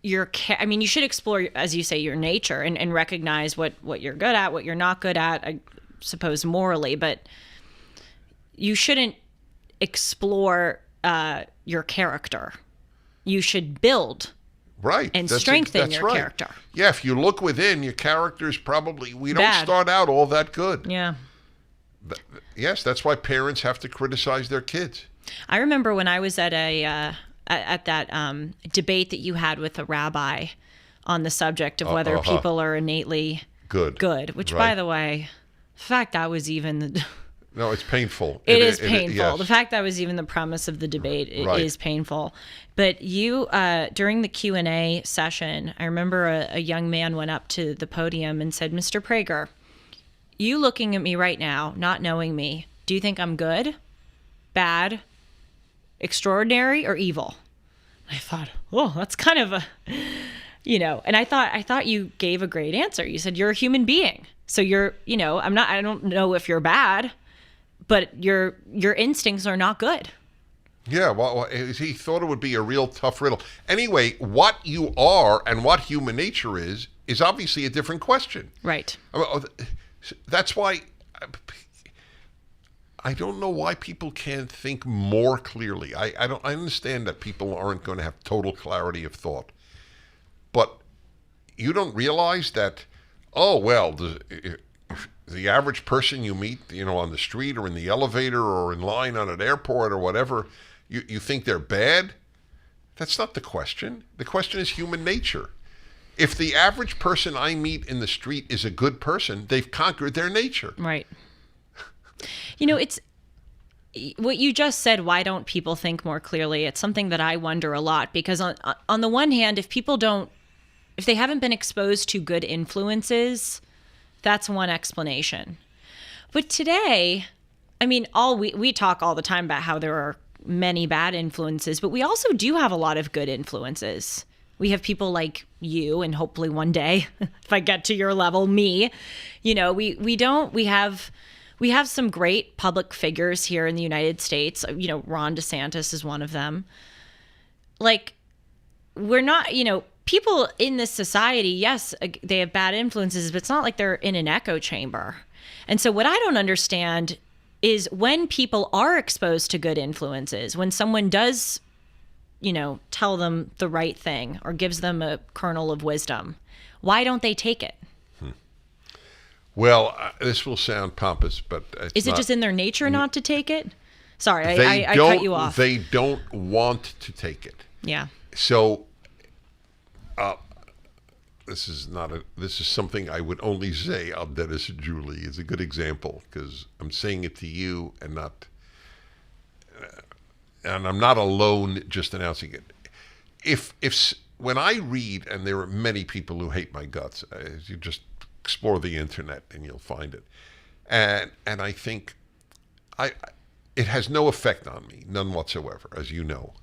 S2: you should explore, as you say, your nature and recognize what you're good at, what you're not good at, I suppose morally, but you shouldn't explore your character. You should build and strengthen your character.
S1: Yeah, if you look within, your character's probably, we don't
S2: bad.
S1: Start out all that good.
S2: Yeah.
S1: Yes, that's why parents have to criticize their kids.
S2: I remember when I was at at that debate that you had with a rabbi on the subject of whether people are innately good, which, by the way, the fact that was even the...
S1: No, it's painful.
S2: It is painful. Yes. The fact that was even the premise of the debate is painful. But you, during the Q&A session, I remember a young man went up to the podium and said, Mr. Prager, you looking at me right now, not knowing me, do you think I'm good, bad, extraordinary, or evil? I thought, that's kind of a, and I thought you gave a great answer. You said you're a human being. So you're, I don't know if you're bad, but your instincts are not good.
S1: Yeah, well, he thought it would be a real tough riddle. Anyway, what you are and what human nature is obviously a different question.
S2: Right.
S1: That's why I don't know why people can't think more clearly. I understand that people aren't going to have total clarity of thought. But you don't realize that, the average person you meet, on the street or in the elevator or in line on an airport or whatever, you think they're bad? That's not the question. The question is human nature. If the average person I meet in the street is a good person, they've conquered their nature.
S2: Right. It's what you just said, why don't people think more clearly? It's something that I wonder a lot, because on the one hand, if they haven't been exposed to good influences, that's one explanation. But today, we talk all the time about how there are many bad influences, but we also do have a lot of good influences. We have people like you, and hopefully one day, if I get to your level, me, we have some great public figures here in the United States. Ron DeSantis is one of them. We're not, people in this society, yes, they have bad influences, but it's not like they're in an echo chamber. And so what I don't understand is when people are exposed to good influences, when someone does, tell them the right thing or gives them a kernel of wisdom, why don't they take it?
S1: Well, this will sound pompous, but
S2: is it just in their nature not to take it? Sorry, I cut you off.
S1: They don't want to take it.
S2: Yeah.
S1: So, this is something I would only say on Dennis and Julie. It's a good example because I'm saying it to you and I'm not alone just announcing it. If when I read, and there are many people who hate my guts, you just explore the internet and you'll find it, and I think it has no effect on me, none whatsoever, as you know.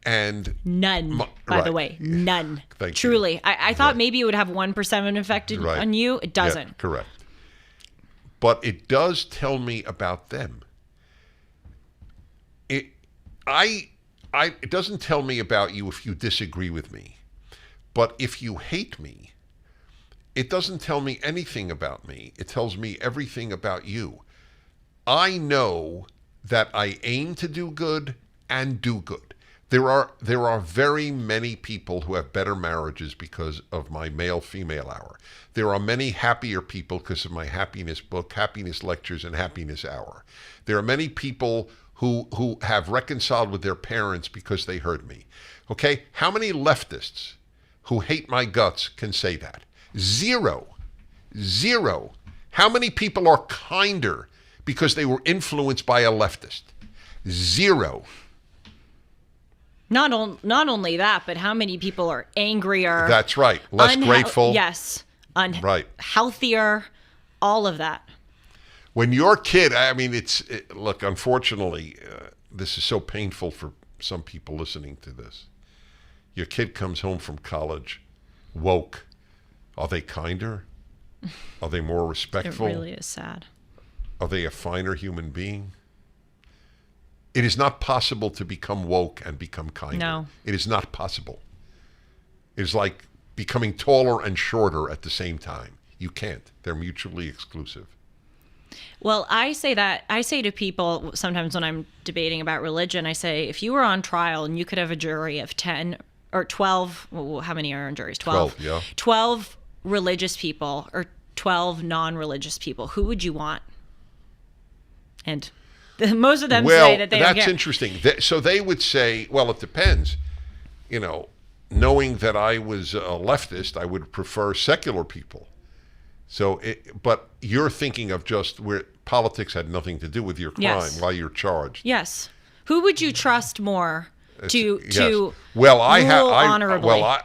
S1: And
S2: None, by the
S1: right.
S2: way, none.
S1: Thank you.
S2: Truly. I thought
S1: Right.
S2: maybe it would have 1% of an effect
S1: Right.
S2: on you. It doesn't.
S1: Yeah, correct. But it does tell me about them. It doesn't tell me about you if you disagree with me. But if you hate me, it doesn't tell me anything about me. It tells me everything about you. I know that I aim to do good and do good. There are very many people who have better marriages because of my male-female hour. There are many happier people because of my happiness book, happiness lectures, and happiness hour. There are many people who have reconciled with their parents because they heard me. Okay? How many leftists who hate my guts can say that? Zero. Zero. How many people are kinder because they were influenced by a leftist? Zero.
S2: Not only that, but how many people are angrier?
S1: That's right. Less grateful.
S2: Yes.
S1: Right.
S2: Healthier. All of that.
S1: When your kid, I mean, look, unfortunately, this is so painful for some people listening to this. Your kid comes home from college, woke. Are they kinder? Are they more respectful?
S2: It really is sad.
S1: Are they a finer human being? It is not possible to become woke and become kinder.
S2: No.
S1: It is not possible. It is like becoming taller and shorter at the same time. You can't. They're mutually exclusive.
S2: Well, I say to people sometimes when I'm debating about religion, I say, if you were on trial and you could have a jury of 10 or 12, well, how many are on juries? 12.
S1: 12, yeah.
S2: 12 religious people or 12 non-religious people, who would you want? And most of them say that they don't care.
S1: That's interesting. So they would say, well, it depends. You know, knowing that I was a leftist, I would prefer secular people. But you're thinking of just where politics had nothing to do with your crime.
S2: Yes.
S1: While you're charged.
S2: Yes. Who would you trust more to
S1: Yes. Well,
S2: rule honorably?
S1: Well,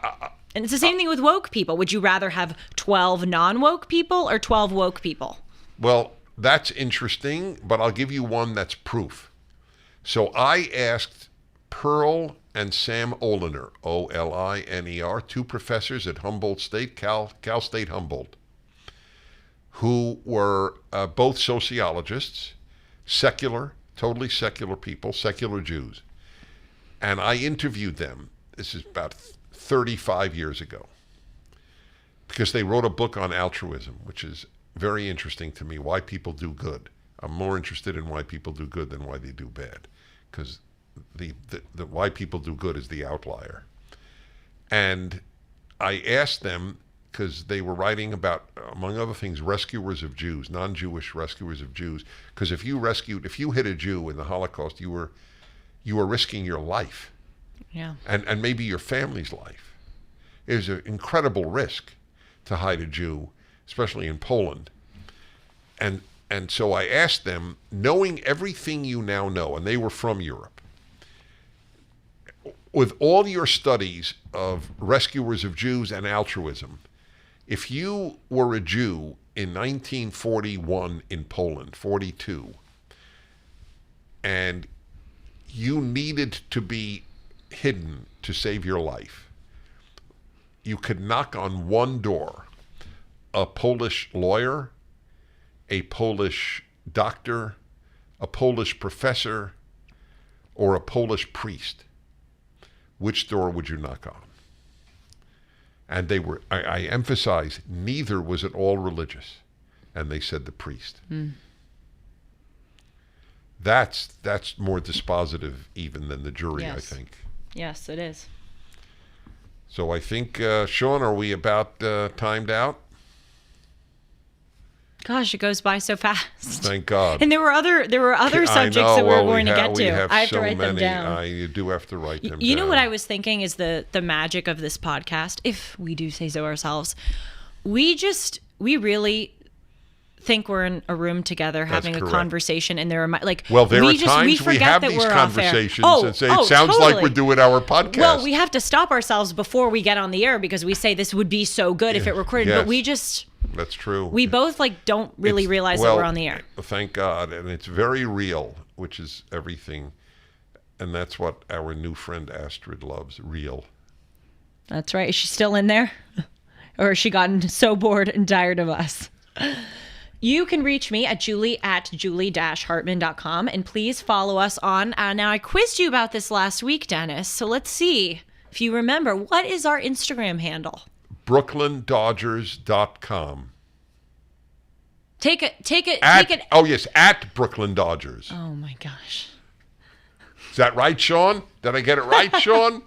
S2: and it's the same thing with woke people. Would you rather have 12 non-woke people or 12 woke people?
S1: Well, that's interesting, but I'll give you one that's proof. So I asked Pearl and Sam Oliner, Oliner, two professors at Humboldt State, Cal State Humboldt, who were both sociologists, secular, totally secular people, secular Jews. And I interviewed them, this is about 35 years ago, because they wrote a book on altruism, which is very interesting to me, why people do good. I'm more interested in why people do good than why they do bad, because the why people do good is the outlier. And I asked them, because they were writing about, among other things, rescuers of Jews, non-Jewish rescuers of Jews. Because if you hit a Jew in the Holocaust, you were risking your life,
S2: Yeah.
S1: and maybe your family's life. It was an incredible risk to hide a Jew, especially in Poland. And so I asked them, knowing everything you now know, and they were from Europe, with all your studies of rescuers of Jews and altruism, if you were a Jew in 1941 in Poland, 42, and you needed to be hidden to save your life, you could knock on one door, a Polish lawyer, a Polish doctor, a Polish professor, or a Polish priest. Which door would you knock on? And they were, I emphasize, neither was at all religious. And they said the priest.
S2: Mm.
S1: That's more dispositive even than the jury,
S2: Yes.
S1: I think.
S2: Yes, it is.
S1: So I think, Sean, are we about timed out?
S2: Gosh, it goes by so fast.
S1: Thank God.
S2: And there were other subjects that we were going to get to. I have to write them down.
S1: You do have to write them down.
S2: You know what I was thinking is the magic of this podcast, if we do say so ourselves. We really think we're in a room together having a
S1: correct.
S2: conversation, and there are
S1: There are times we have these conversations and say it sounds
S2: totally.
S1: like we're doing our podcast.
S2: Well, we have to stop ourselves before we get on the air because we say this would be so good if it recorded,
S1: Yes.
S2: but we just
S1: That's true.
S2: we both don't really realize that we're on the air.
S1: Thank God, and it's very real, which is everything. And that's what our new friend Astrid loves, real.
S2: That's right. Is she still in there? Or has she gotten so bored and tired of us? You can reach me at julie@julie-hartman.com. And please follow us on. Now, I quizzed you about this last week, Dennis. So let's see if you remember. What is our Instagram handle?
S1: BrooklynDodgers.com.
S2: Take it.
S1: Oh, yes, at Brooklyn Dodgers.
S2: Oh, my gosh.
S1: Is that right, Sean? Did I get it right, Sean?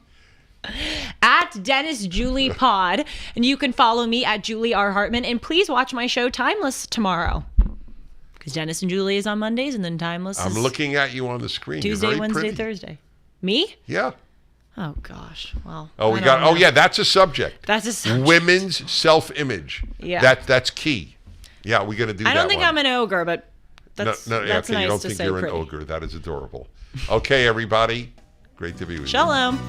S2: At Dennis Julie Pod. And you can follow me at Julie R. Hartman. And please watch my show Timeless tomorrow. Because Dennis and Julie is on Mondays, and then Timeless
S1: I'm
S2: is
S1: looking at you on the screen. You're
S2: Tuesday,
S1: very
S2: Wednesday,
S1: pretty.
S2: Thursday. Me?
S1: Yeah.
S2: Oh, gosh. Well,
S1: Oh,
S2: I don't know.
S1: yeah, that's a subject.
S2: That's a subject.
S1: Women's self-image.
S2: Yeah.
S1: That's key. Yeah, we got to do that.
S2: I don't think
S1: one.
S2: I'm an ogre, but that's
S1: okay,
S2: nice
S1: you don't
S2: to
S1: think
S2: say
S1: you're
S2: pretty.
S1: an ogre. That is adorable. Okay, everybody. Great to be with you.
S2: Shalom.